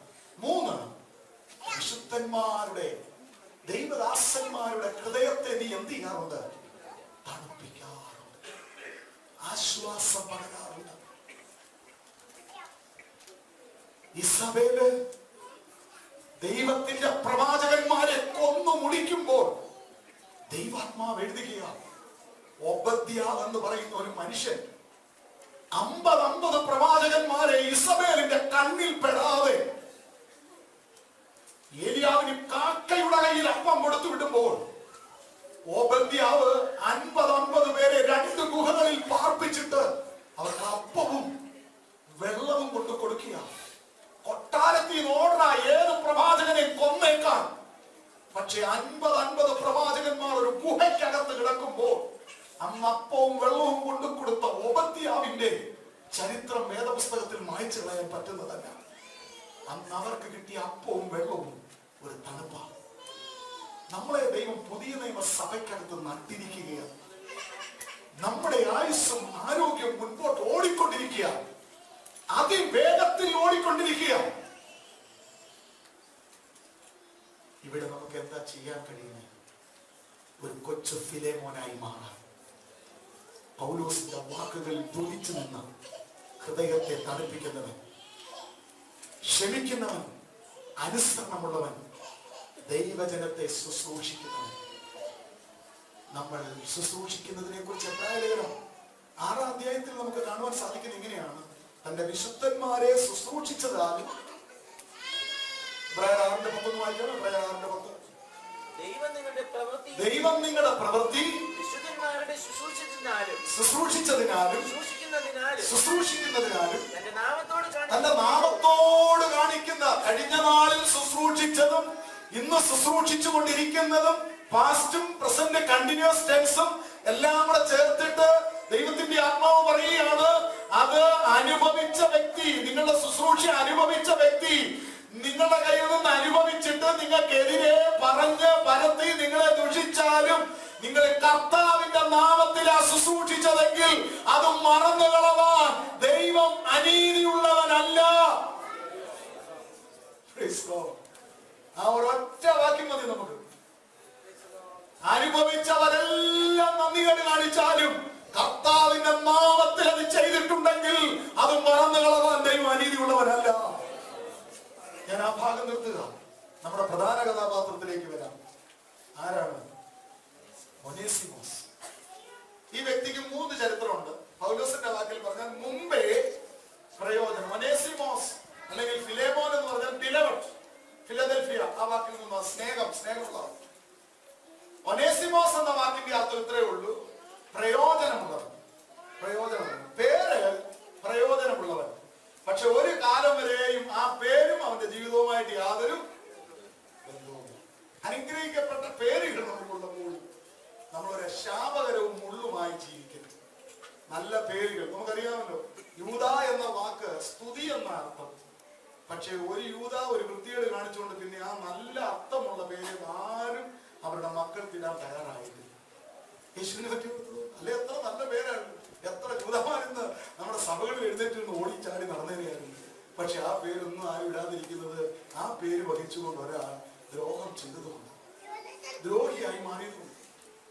3, വിശുദ്ധന്മാരുടെ ദൈവദാസന്മാരുടെ ഹൃദയത്തെ നീ എന്ത് ചെയ്യാറുണ്ട്? തണുപ്പിക്കാറുണ്ട്, ആശ്വാസം പകരാറുണ്ട്. ഇസബേല് ദൈവത്തിന്റെ പ്രവാചകന്മാരെ കൊന്നു മുടിക്കുമ്പോൾ ദൈവാത്മാവ് എഴുതുകയാണ്. ഒബദ്യാവ് എന്ന് പറയുന്ന ഒരു മനുഷ്യൻ 50 പ്രവാചകന്മാരെ ഇസബേലിന്റെ കണ്ണിൽ പെടാതെ ഏലിയാവിന് കാക്കയുടെ കയ്യിൽ അപ്പം കൊടുത്തു വിടുമ്പോൾ ഓബദ്യാവ് 50 പേരെ 2 ഗുഹകളിൽ പാർപ്പിച്ചിട്ട് അവർക്ക് അപ്പവും വെള്ളവും കൊണ്ട് കൊടുക്കുക. കൊട്ടാരത്തിൽ ഓടുന്ന ഏത് പ്രവാചകനെ കൊന്നേക്കാൻ. പക്ഷെ 50 പ്രവാചകന്മാർ ഒരു ഗുഹയ്ക്കകത്ത് കിടക്കുമ്പോൾ അന്ന് അപ്പവും വെള്ളവും കൊണ്ടു കൊടുത്ത ഓബദ്യാവിന്റെ ചരിത്രം വേദപുസ്തകത്തിൽ മായ്ച്ചു കളയാൻ പറ്റുന്നതല്ല. അന്ന് അവർക്ക് കിട്ടിയ അപ്പവും വെള്ളവും ഒരു തണുപ്പാണ്. നമ്മളെ ദൈവം പുതിയ നിയമ സഭയ്ക്കകത്ത് നട്ടിരിക്കുകയാണ്. നമ്മുടെ ആയുസ്സും ആരോഗ്യം മുൻപോട്ട് ഓടിക്കൊണ്ടിരിക്കുക, അതിവേഗത്തിൽ ഓടിക്കൊണ്ടിരിക്കുക. ഇവിടെ നമുക്ക് എന്താ ചെയ്യാൻ കഴിയുന്നത്? ഒരു കൊച്ചു ഫിലെമോനായി മാറാം. പൗലോസിന്റെ വാക്കുകളിൽ തുടിച്ചു നിന്ന് ഹൃദയത്തെ തണുപ്പിക്കുന്നവൻ, ക്ഷമിക്കുന്നവൻ, അനുസരണമുള്ളവൻ, ദൈവജനത്തെ ശുശ്രൂഷിക്കുന്നവൻ. നമ്മൾ ശുശ്രൂഷിക്കുന്നതിനെ കുറിച്ച് എബ്രായലേഖനം 6-ാം അധ്യായത്തിൽ നമുക്ക് കാണുവാൻ സാധിക്കുന്നത് ഇങ്ങനെയാണ്. തന്റെ വിശുദ്ധന്മാരെ ശുശ്രൂഷിച്ചതാലും. എബ്രായർ 6:10 വായിക്കണം. എബ്രായർ 6:10. ദൈവം നിങ്ങളുടെ പ്രവൃത്തി ശുശ്രൂഷിച്ചതിനാലും തന്റെ നാമത്തോട് കാണിക്കുന്ന, കഴിഞ്ഞ നാളിൽ ശുശ്രൂഷിച്ചതും ഇന്ന് ശുശ്രൂഷിച്ചു കൊണ്ടിരിക്കുന്നതും പാസ്റ്റും പ്രസന്റ് കണ്ടിന്യൂസ് ടെൻസും എല്ലാം കൂടെ ചേർത്തിട്ട് ദൈവത്തിന്റെ ആത്മാവ് പറയുകയാണ്, അത് അനുഭവിച്ച വ്യക്തി, നിങ്ങളുടെ ശുശ്രൂഷ അനുഭവിച്ച വ്യക്തി നിങ്ങളുടെ കയ്യിൽ നിന്ന് അനുഭവിച്ചിട്ട് നിങ്ങൾക്കെതിരെ പറഞ്ഞ് പരത്തി നിങ്ങളെ ദുഷിച്ചാലും നിങ്ങൾ കർത്താവിന്റെ നാമത്തിലാ ശുശ്രൂഷിച്ചതെങ്കിൽ അത് മറന്നു കളവാൻ ദൈവം അനീതിയുള്ളവനല്ല. ആ ഒരൊറ്റ വാക്യം മതി നമുക്ക്. അനുഭവിച്ചവരെല്ലാം നന്ദികേട് കാണിച്ചാലും കർത്താവിന്റെ നാമത്തിൽ അത് ചെയ്തിട്ടുണ്ടെങ്കിൽ അത് മറന്നു കളവാൻ ദൈവം അനീതിയുള്ളവനല്ല. ഞാൻ ആ ഭാഗം നിർത്തുക. നമ്മുടെ പ്രധാന കഥാപാത്രത്തിലേക്ക് വരാം. ആരാണ്? ഒനേസിമോസ്. ഈ വ്യക്തിക്ക് 3 ചരിത്രമുണ്ട്. പൗലോസിന്റെ വാക്കിൽ പറഞ്ഞാൽ മുമ്പേ പ്രയോജനം. ഒനേസിമോസ് അല്ലെങ്കിൽ ഫിലേമോൻ എന്ന് പറഞ്ഞാൽ ബിലവഡ്, ഫിലദൽഫിയ, ആ വാക്കിൽ നിന്ന് സ്നേഹം, സ്നേഹമുള്ള. ഒനേസിമോസ് എന്ന വാക്കിന്റെ അർത്ഥം ഇത്രയേ ഉള്ളൂ, പ്രയോജനമുള്ളവൻ. പ്രയോജനമുള്ളവൻ, പേര് പ്രയോജനമുള്ളവൻ. പക്ഷെ ഒരു കാലം വരെയും ആ പേരും അവന്റെ ജീവിതവുമായിട്ട് യാതൊരു ബന്ധവുമില്ല. അനുഗ്രഹിക്കപ്പെട്ട പേരുകൾ നമുക്കുള്ളപ്പോൾ നമ്മളൊരു ശാപകരവും മുള്ളുമായി ജീവിക്കരുത്. നല്ല പേരുകൾ നമുക്കറിയാമല്ലോ. യൂദ എന്ന വാക്ക് സ്തുതി എന്ന അർത്ഥം. പക്ഷെ ഒരു യൂദ ഒരു വൃത്തികേട് കാണിച്ചുകൊണ്ട് പിന്നെ ആ നല്ല അർത്ഥമുള്ള പേര് ആരും അവരുടെ മക്കൾക്കിടാൻ തയ്യാറായില്ല. യേശുവിനെ പറ്റി അല്ലെ എത്ര നല്ല പേരാണ്. എത്ര യൂദമാരെന്ന് നമ്മുടെ സഭകളിൽ എഴുന്നേറ്റ് ഓടിച്ചാടി നടന്നേനെയായിരുന്നു. പക്ഷെ ആ പേരൊന്നും ആരും ഇടാതിരിക്കുന്നത് ആ പേര് വഹിച്ചുകൊണ്ട് ഒരാൾ ദ്രോഹം ചെയ്തതുകൊണ്ട്, ദ്രോഹിയായി മാറിയതുകൊണ്ട്.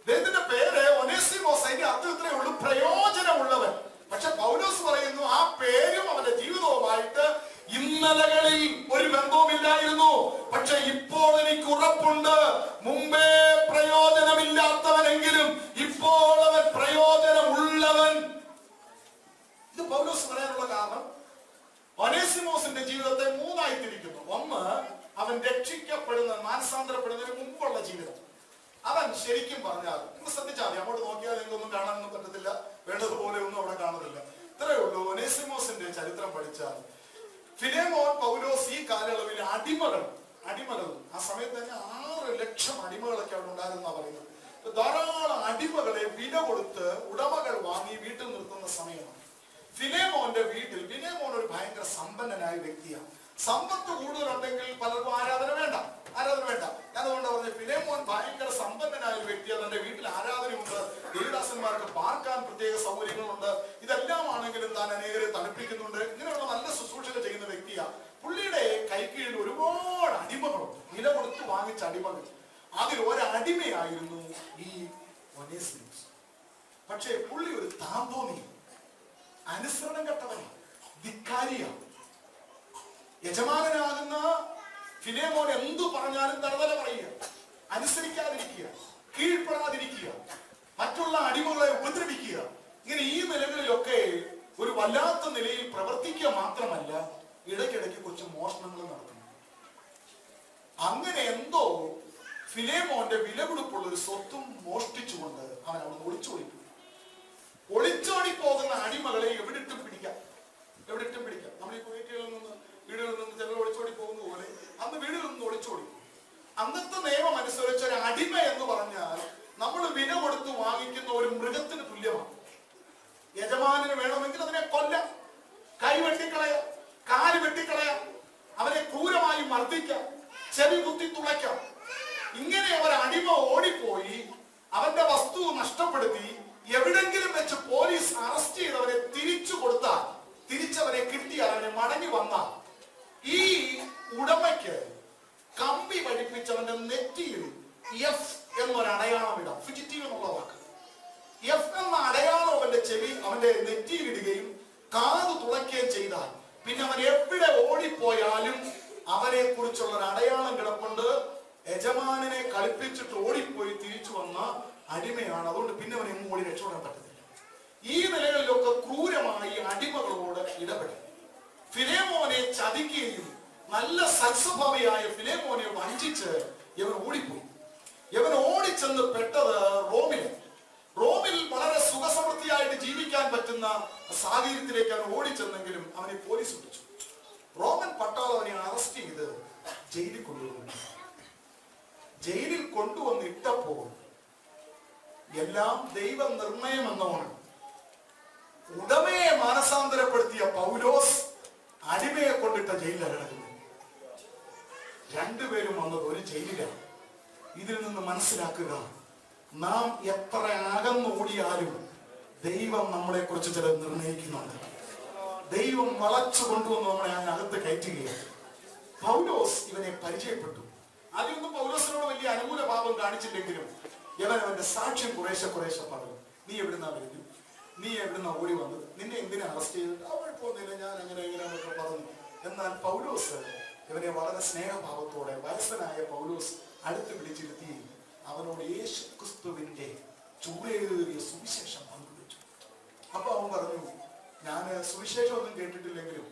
ദൈവത്തിന്റെ പേര് ഒനേസിമോസ്, അതിന്റെ അർത്ഥം ഇത്രയേ ഉള്ളൂ, പ്രയോജനമുള്ളവൻ. പക്ഷെ പൗലോസ് പറയുന്നു ആ പേരും അവന്റെ ജീവിതവുമായിട്ട് ഇന്നലകളിൽ ഒരു ബന്ധവുമില്ലായിരുന്നു. പക്ഷെ ഇപ്പോൾ എനിക്ക് ഉറപ്പുണ്ട്, മുമ്പേ പ്രയോജനമില്ലാത്തവനെങ്കിലും ഇപ്പോൾ അവൻ പ്രയോജനമുള്ളവൻ. ഇത് പൗലോസ് പറയാനുള്ള കാരണം ഒനേസിമോസിന്റെ ജീവിതത്തെ 3ആയി തിരിക്കുന്നു. ഒന്ന്, അവൻ രക്ഷിക്കപ്പെടുന്ന, മാനസാന്തരപ്പെടുന്നതിന് മുമ്പുള്ള ജീവിതം. അവൻ ശരിക്കും പറഞ്ഞാൽ, നിങ്ങൾ ശ്രദ്ധിച്ചാൽ മതി, അങ്ങോട്ട് നോക്കിയാൽ നിങ്ങൾക്കൊന്നും കാണാനൊന്നും പറ്റത്തില്ല, വേണ്ടതുപോലെ ഒന്നും അവിടെ കാണുന്നില്ല. ഇത്രയേ ഉള്ളൂ. ഒനേസിമോസിന്റെ ചരിത്രം പഠിച്ചാൽ ഫിലേമോൻ, പൗലോസ് ഈ കാലയളവിൽ അടിമകളും ആ സമയത്ത് തന്നെ 6 ലക്ഷം അടിമകളൊക്കെ അവിടെ ഉണ്ടാകുന്ന പറയുന്നത്. ധാരാളം അടിമകളെ വില കൊടുത്ത് ഉടമകൾ വാങ്ങി വീട്ടിൽ നിർത്തുന്ന സമയമാണ്. ഫിലേമോന്റെ വീട്ടിൽ, ഫിലേമോൻ ഒരു ഭയങ്കര സമ്പന്നനായ വ്യക്തിയാണ്. സമ്പത്ത് കൂടുതലുണ്ടെങ്കിൽ പലർക്കും ആരാധന വേണ്ട. ഞാൻ അതുകൊണ്ട് പറഞ്ഞു, ഫിലേമോൻ ഭയങ്കര സമ്പന്നനായ ഒരു വ്യക്തിയാണ്. തന്റെ വീട്ടിൽ ആരാധനയുണ്ട്, ദേവദാസന്മാർക്ക് പാർക്കാൻ പ്രത്യേക സൗകര്യങ്ങളുണ്ട്. ഇതെല്ലാം ആണെങ്കിലും താൻ അനേകരെ തണുപ്പിക്കുന്നുണ്ട്. ഇങ്ങനെയുള്ള നല്ല ശുശ്രൂഷകൾ ചെയ്യുന്ന വ്യക്തിയാണ്. പുള്ളിയുടെ കൈക്കീഴിൽ ഒരുപാട് അടിമകളുണ്ട്, വില കൊടുത്ത് വാങ്ങിച്ച അടിമകൾ. അതിൽ ഒരടിമയായിരുന്നു ഈ ഒനേസിമോസ്. പക്ഷേ പുള്ളി ഒരു താന്തോന്നിയാണ്, അനുസരണം കെട്ടവനാണ്, ധിക്കാരിയാണ്. യജമാനനാകുന്ന ഫിലേമോൻ എന്തു പറഞ്ഞാലും തറുതല പറയുക, അനുസരിക്കാതിരിക്കുക, കീഴ്പ്പെടാതിരിക്കുക, മറ്റുള്ള അടിമകളെ ഉപദ്രവിക്കുക. ഇങ്ങനെ ഈ നിലകളിലൊക്കെ ഒരു വല്ലാത്ത നിലയിൽ പ്രവർത്തിക്കുക മാത്രമല്ല, ഇടയ്ക്കിടയ്ക്ക് കുറച്ച് മോഷണങ്ങൾ നടത്തുന്നു. അങ്ങനെ എന്തോ ഫിലേമോന്റെ വിലപിടിപ്പുള്ള ഒരു സ്വത്തും മോഷ്ടിച്ചുകൊണ്ട് അവൻ അവിടെ ഒളിച്ചോടിപ്പോയി. ഒളിച്ചോടി പോകുന്ന അടിമകളെ എവിടിട്ടും പിടിക്കാം. നമ്മൾ ഈ വീടുകളിൽ നിന്ന് ചിലർ ഒളിച്ചോടി പോകുന്ന പോലെ അന്ന് വീടുകളിൽ നിന്ന് ഒളിച്ചോടി. അന്നത്തെ നിയമം അനുസരിച്ച് ഒരു അടിമ എന്ന് പറഞ്ഞാൽ നമ്മൾ വില കൊടുത്ത് വാങ്ങിക്കുന്ന ഒരു മൃഗത്തിന് തുല്യമാണ്. യജമാനന് വേണമെങ്കിൽ അതിനെ കൊല്ലാം, കൈ വെട്ടിക്കളയാം, കാല് വെട്ടിക്കളയാം, അവനെ ക്രൂരമായി മർദ്ദിക്കാം, ചെവി കുത്തി തുളയ്ക്കാം. ഇങ്ങനെ ഒരു അടിമ ഓടിപ്പോയി അവന്റെ വസ്തു നഷ്ടപ്പെടുത്തി എവിടെങ്കിലും വെച്ച് പോലീസ് അറസ്റ്റ് ചെയ്തവരെ തിരിച്ചു കൊടുത്താൽ, തിരിച്ചവരെ കിട്ടിയാൽ, അവനെ മടങ്ങി വന്നാൽ ഈ ഉടമയ്ക്ക് കമ്പി പഠിപ്പിച്ചവന്റെ നെറ്റിയിൽ എഫ് എന്നൊരു അടയാളം ഇടാം. ഫുജിറ്റീവ് എന്നുള്ള വാക്ക്. എഫ് എന്ന അടയാളം അവന്റെ ചെവി, അവന്റെ നെറ്റിയിൽ ഇടുകയും കാത് തുളയ്ക്കുകയും ചെയ്താൽ പിന്നെ അവൻ എവിടെ ഓടിപ്പോയാലും അവനെ കുറിച്ചുള്ള ഒരു അടയാളം കിടപ്പുണ്ട്. യജമാനെ കളിപ്പിച്ചിട്ട് ഓടിപ്പോയി തിരിച്ചു വന്ന അടിമയാണ്. അതുകൊണ്ട് പിന്നെ അവൻ എങ്ങും ഓടി രക്ഷപ്പെടാൻ പറ്റത്തില്ല. ഈ നിലകളിലൊക്കെ ക്രൂരമായി അടിമകളോട് ഇടപെടും. ഫിലേമോനെ ചതിക്കുകയും നല്ല സൽസ്വഭാവിയായ ഫിലേമോനെ വഞ്ചിച്ച് ഇവൻ ഓടിപ്പോയി. ഇവൻ ഓടിച്ചെന്ന് പെട്ടത് റോമിൽ വളരെ സുഖസമൃദ്ധിയായിട്ട് ജീവിക്കാൻ പറ്റുന്ന സാഹചര്യത്തിലേക്ക് അവൻ ഓടിച്ചെന്നെങ്കിലും അവനെ പോലീസ് പിടിച്ചു. റോമൻ പട്ടാളം അവനെ അറസ്റ്റ് ചെയ്ത് ജയിലിൽ കൊണ്ടുവന്നു. ജയിലിൽ കൊണ്ടുവന്നിട്ടപ്പോൾ എല്ലാം ദൈവ നിർണയം എന്നോണം ഉടമയെ മാനസാന്തരപ്പെടുത്തിയ പൗലോസ് അടിമയെ കൊണ്ടിട്ട ജയിലിലാണ് കിടക്കുന്നത്. രണ്ടുപേരും വന്നത് ഒരു ജയിലിലാണ്. ഇതിൽ നിന്ന് മനസ്സിലാക്കുക, നാം എത്ര അകന്നോടിയാലും ദൈവം നമ്മളെ കുറിച്ച് ചിലത് നിർണയിക്കുന്നുണ്ട്. ദൈവം വളച്ചു കൊണ്ടുവന്ന് നമ്മളെ അതിനകത്ത് കയറ്റുകയാണ്. പൗലോസ് ഇവനെ പരിചയപ്പെട്ടു. ആദ്യമൊന്നും പൗലോസിനോട് വലിയ അനുകൂല ഭാവം കാണിച്ചില്ലെങ്കിലും ഇവൻ അവന്റെ സാക്ഷ്യം കുറേശ്ശെ പറഞ്ഞു. നീ എവിടുന്നാ വരുന്നു, നീ എവിടുന്ന ഓടി വന്നത്, നിന്നെ എന്തിനാ അറസ്റ്റ് ചെയ്തിട്ട്? അവൾ പോകുന്നില്ല, ഞാൻ അങ്ങനെ എങ്ങനെയാന്നൊക്കെ പറഞ്ഞു. എന്നാൽ പൗലോസ് ഇവനെ വളരെ സ്നേഹഭാവത്തോടെ വയസ്സനായ പൗലോസ് അടുത്ത് പിടിച്ചിരുത്തി അവനോട് യേശു ക്രിസ്തുവിന്റെ ചൂടേറിയ സുവിശേഷം പങ്കുവച്ചു. അപ്പൊ അവൻ പറഞ്ഞു, ഞാൻ സുവിശേഷം ഒന്നും കേട്ടിട്ടില്ലെങ്കിലും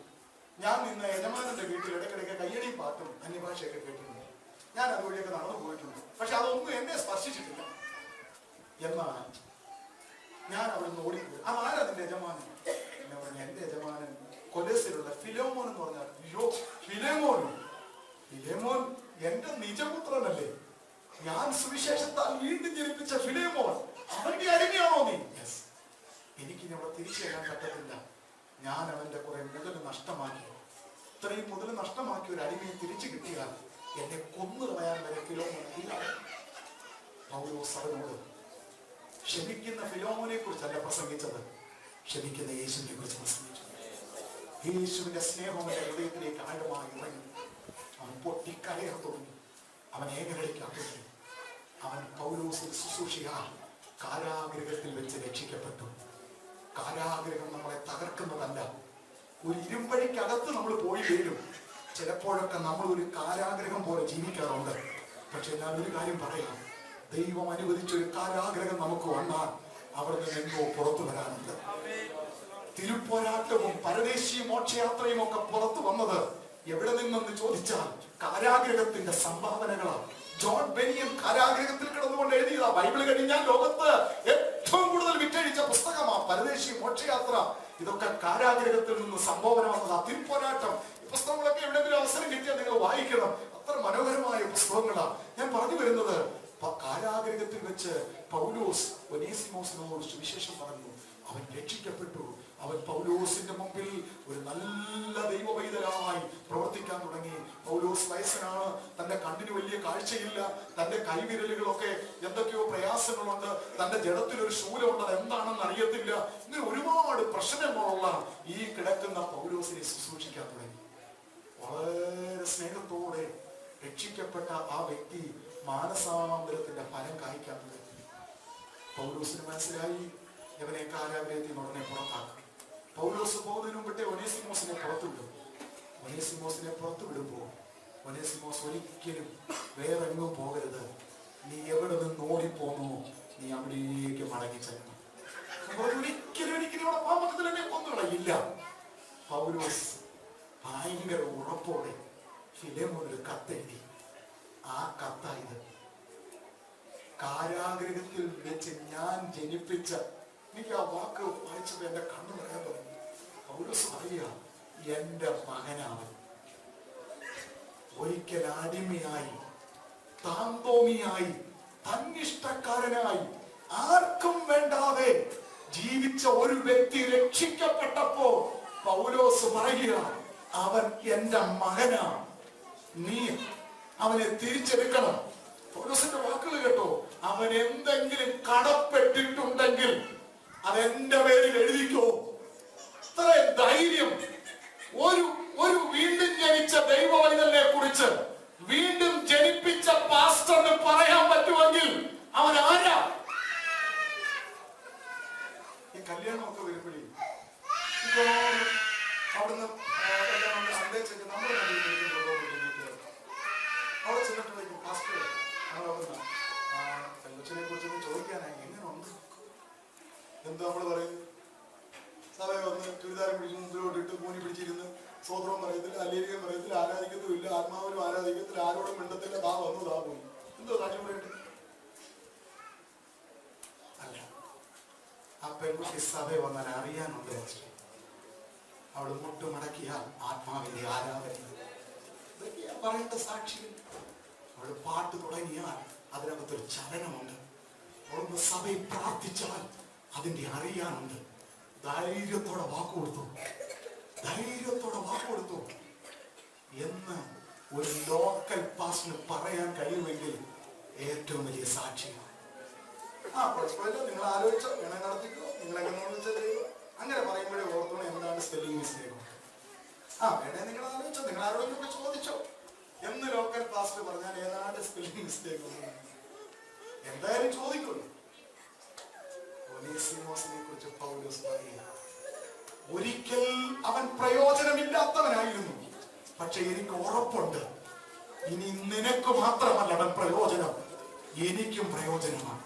ഞാൻ നിന്ന യജമാനന്റെ വീട്ടിൽ ഇടയ്ക്കിടയ്ക്ക് കയ്യടിയും പാട്ടും അന്യഭാഷയൊക്കെ കേട്ടിട്ടുണ്ട്. ഞാൻ അതുവഴിയൊക്കെ നടന്നു പോയിട്ടുണ്ട്. പക്ഷെ അതൊന്നും എന്നെ സ്പർശിച്ചിട്ടില്ല. എന്നാൽ ഞാൻ അവിടുന്ന് ഓടിപ്പോയി. അതാരാ നിന്റെ യജമാനൻ? എന്നെ പറഞ്ഞു, എന്റെ യജമാനൻ കൊലസിലുള്ള ഫിലോമോൻ എന്ന് പറഞ്ഞാൽ, അയ്യോ ഫിലേമോൻ എന്റെ നിജപുത്രനല്ലേ? ഞാൻ സുവിശേഷത്താൽ വീണ്ടും ജനിപ്പിച്ച ഫിലേമോൻ, അവന്റെ അടിമയാണോ നീ? യെസ്. എനിക്കിനി അവിടെ തിരിച്ചു തരാൻ പറ്റത്തില്ല. ഞാൻ അവന്റെ കുറെ മുതൽ നഷ്ടമാക്കി. ഇത്രയും മുതൽ നഷ്ടമാക്കി ഒരു അടിമയെ തിരിച്ചു കിട്ടിയാൽ എന്നെ കൊന്നു കളയാൻ വരെ ഫിലോമോൻ ഇല്ല. പൗലോസ് അവനോട് ക്ഷമിക്കുന്ന ഫിലോമോനെ കുറിച്ചല്ല പ്രസംഗിച്ചത്, ക്ഷമിക്കുന്ന യേശുവിനെ കുറിച്ച് പ്രസംഗിച്ചു. യേശുവിന്റെ സ്നേഹം അവന്റെ ഹൃദയത്തിലേക്ക് ആഴമായി ഇറങ്ങി. അവൻ പൊട്ടിക്കരയാൻ തുടങ്ങി. അവൻ ഏകരടിക്കാൻ തുടങ്ങി. അവൻ പൗലോസിന്റെ ശുശ്രൂഷയാൽ കാരാഗൃഹത്തിൽ വെച്ച് രക്ഷിക്കപ്പെട്ടു. കാരാഗൃഹം നമ്മളെ തകർക്കുന്നതല്ല. ഒരു ഇരുമ്പഴിക്കകത്ത് നമ്മൾ പോയി വീഴും. ചിലപ്പോഴൊക്കെ നമ്മൾ ഒരു കാരാഗ്രഹം പോലെ ജീവിക്കാറുണ്ട്. പക്ഷെ ഞാൻ ഒരു കാര്യം പറയാം, ദൈവം അനുവദിച്ചൊരു കാരാഗ്രഹം നമുക്ക് വന്നാൽ അവിടെ നിന്ന് എന്തോ പുറത്തു വരാനുണ്ട്. തിരുപ്പോരാട്ടവും പരദേശി മോക്ഷയാത്രയും ഒക്കെ പുറത്തു വന്നത് എവിടെ നിന്നെന്ന് ചോദിച്ചാൽ കാരാഗ്രഹത്തിന്റെ സംഭാവനകളാണ്. ജോൺ ബെനിയൻ കാരാഗ്രഹത്തിൽ കിടന്നുകൊണ്ട് എഴുതിയതാ ബൈബിൾ കഴിഞ്ഞാൽ ലോകത്ത് ഏറ്റവും കൂടുതൽ വിറ്റഴിച്ച പുസ്തകമാണ് പരദേശി മോക്ഷയാത്ര. ഇതൊക്കെ കാരാഗ്രഹത്തിൽ നിന്ന് സംഭാവന വന്നതാ. തിരുപ്പോരാട്ടം, ഈ പുസ്തകങ്ങളൊക്കെ എവിടെയെങ്കിലും അവസരം കിട്ടിയാൽ നിങ്ങൾ വായിക്കണം. അത്ര മനോഹരമായ പുസ്തകങ്ങളാണ്. ഞാൻ പറഞ്ഞു വരുന്നത്, കാരാഗ്രഹത്തിൽ വെച്ച് പൗലോസ് ഒനേസിമോസിനോട് സുവിശേഷം പറഞ്ഞു. അവൻ രക്ഷിക്കപ്പെട്ടു. അവൻ പൗലോസിന്റെ മുമ്പിൽ ഒരു നല്ല ദൈവവൈതലായി പ്രവർത്തിക്കാൻ തുടങ്ങി. പൗലോസ് വയസ്സനാണ്, തന്റെ കണ്ണിന് വലിയ കാഴ്ചയില്ല, തന്റെ കൈവിരലുകളൊക്കെ എന്തൊക്കെയോ പ്രയാസങ്ങളുണ്ട്, തന്റെ ജഡത്തിൽ ഒരു ശൂലമുണ്ട്, എന്താണെന്ന് അറിയത്തില്ല. ഇങ്ങനെ ഒരുപാട് പ്രശ്നങ്ങളുള്ള ഈ കിടക്കുന്ന പൗലോസിനെ ശുശ്രൂഷിക്കാൻ തുടങ്ങി. വളരെ സ്നേഹത്തോടെ രക്ഷിക്കപ്പെട്ട ആ വ്യക്തി മാനസാന്തരത്തിന്റെ ഫലം കായ്ക്കാൻ തുടങ്ങി. പൗലോസിന് മനസ്സിലായി ഇവനെ കാരാഗ്രഹത്തിൽ ഉടനെ പുറത്താക്കി. പൗലോസ് പോകുന്നതിന് മുമ്പേ ഒനേസിമോസിനെ പുറത്തുവിടും. ഒനേസിമോസിനെ പുറത്തു വിടുമ്പോൾ ഒനേസിമോസ് ഒരിക്കലും വേറെങ്ങും പോകരുത്, നീ എവിടെ നിന്ന് ഓടിപ്പോന്നു നീ അവിടേക്ക് മടങ്ങി ചെല്ലണം. ഒരിക്കലും ഇവിടെ പാപത്തിൽ എന്നെ കൊന്നുകളയില്ല. പൗലോസ് ഭയങ്കര ഉറപ്പോടെ ഫിലേമോനൊരു കത്തെഴുതി. ആ കത്തായത്, കാരാഗ്രഹത്തിൽ വെച്ച് ഞാൻ ജനിപ്പിച്ച, എനിക്ക് ആ വാക്ക് വായിച്ചത് എന്റെ കണ്ണു പറയാൻ തുടങ്ങി. പൗലോസ് പറയുക, എന്റെ മകനാണ്. ഒരിക്കൽ അടിമയായി, താന്തോമിയായി, തന്നിഷ്ടക്കാരനായി, ആർക്കും വേണ്ടാതെ ജീവിച്ച ഒരു വ്യക്തി രക്ഷിക്കപ്പെട്ടപ്പോ പൗലോസ് പറയുക, അവൻ എന്റെ മകനാ, നീ അവനെ തിരിച്ചെടുക്കണം. പൗലോസിന്റെ വാക്കുകൾ കേട്ടോ, അവൻ എന്തെങ്കിലും കടപ്പെട്ടിട്ടുണ്ടെങ്കിൽ അതെന്റെ പേരിൽ എഴുതിക്കോ. ഇത്രയും ധൈര്യം ഒരു വീണ്ടും ജനിച്ച ദൈവവൈതലിനെ കുറിച്ച്, വീണ്ടും ജനിപ്പിച്ച പാസ്റ്ററിന് പറയാൻ പറ്റുമെങ്കിൽ അവൻ ആരാ? ഈ കല്യാണമൊക്കെ വരുമ്പോഴേ അവിടുന്ന് സന്ദേശിച്ച് നമ്മൾ അവിടെ ചെന്നിട്ടുണ്ടെങ്കിൽ പാസ്റ്റർ പെൺകൊച്ചിനെ കുറിച്ചൊന്ന് ചോദിക്കാനായി എങ്ങനെ ഉണ്ട്, എന്താ നമ്മൾ പറയും, സഭയെ വന്ന് ചുരിദാരം പിടിച്ച് മുമ്പിലോട്ടിട്ട് കൂനി പിടിച്ചിരുന്ന് സ്വോത്രം പറയത്തില്ല, അല്ലേരികം പറയത്തില്ല, ആരാധിക്കത്തുമില്ല, ആത്മാവിലും ആരാധിക്കത്തില്ല, ആരോടും മിണ്ടത്തില്ല, ദാ വന്നു ദാ പോയി. എന്തോ സാക്ഷ്യം പറയട്ടെ? അല്ല, ആ പെൺകുട്ടി സഭയെ വന്നാൽ അറിയാനുണ്ട്. അവള് മുട്ടുമടക്കിയാൽ ആത്മാവിന്റെ ആരാധന, ഇതൊക്കെയാ പറയേണ്ട സാക്ഷികൾ. അവള് പാട്ട് തുടങ്ങിയാൽ അതിനകത്തൊരു ചലനമുണ്ട്. അവളൊന്ന് സഭയിൽ പ്രാർത്ഥിച്ചാൽ അതിന്റെ അറിയാനുണ്ട്. ധൈര്യത്തോടെ വാക്കുകൊടുത്തു, ധൈര്യത്തോടെ വാക്കുകൊടുത്തു എന്ന് ഒരു ലോക്കൽ പാസ്റ്ററിന് പറയാൻ കഴിയുമെങ്കിൽ ഏറ്റവും വലിയ സാക്ഷിയാണ്. കുഴപ്പമില്ല, നിങ്ങൾ ആലോചിച്ചോ, വേണേ നടത്തിക്കോ, നിങ്ങളൊക്കെ വെച്ചാൽ ചെയ്തോ. അങ്ങനെ പറയുമ്പോഴേ ഓർത്തോണം എന്താണ് സ്പെല്ലിംഗ് മിസ്റ്റേക്ക്. വേണേ നിങ്ങൾ ആലോചിച്ചോ, നിങ്ങൾ ആരോടൊക്കെ ചോദിച്ചോ എന്ന് ലോക്കൽ പാസ്റ്റർ പറഞ്ഞാൽ ഏതാണ്ട് സ്പെല്ലിംഗ് മിസ്റ്റേക്ക് എന്തായാലും ചോദിക്കുള്ളൂ. ഒനേസിമോസിനെ കുറിച്ച് പൗലോസ് പറയുക, ഒരിക്കൽ അവൻ പ്രയോജനമില്ലാത്തവനായിരുന്നു, പക്ഷെ എനിക്ക് ഉറപ്പുണ്ട് ഇനി നിനക്ക് മാത്രമല്ല അവൻ പ്രയോജനം, എനിക്കും പ്രയോജനമാണ്.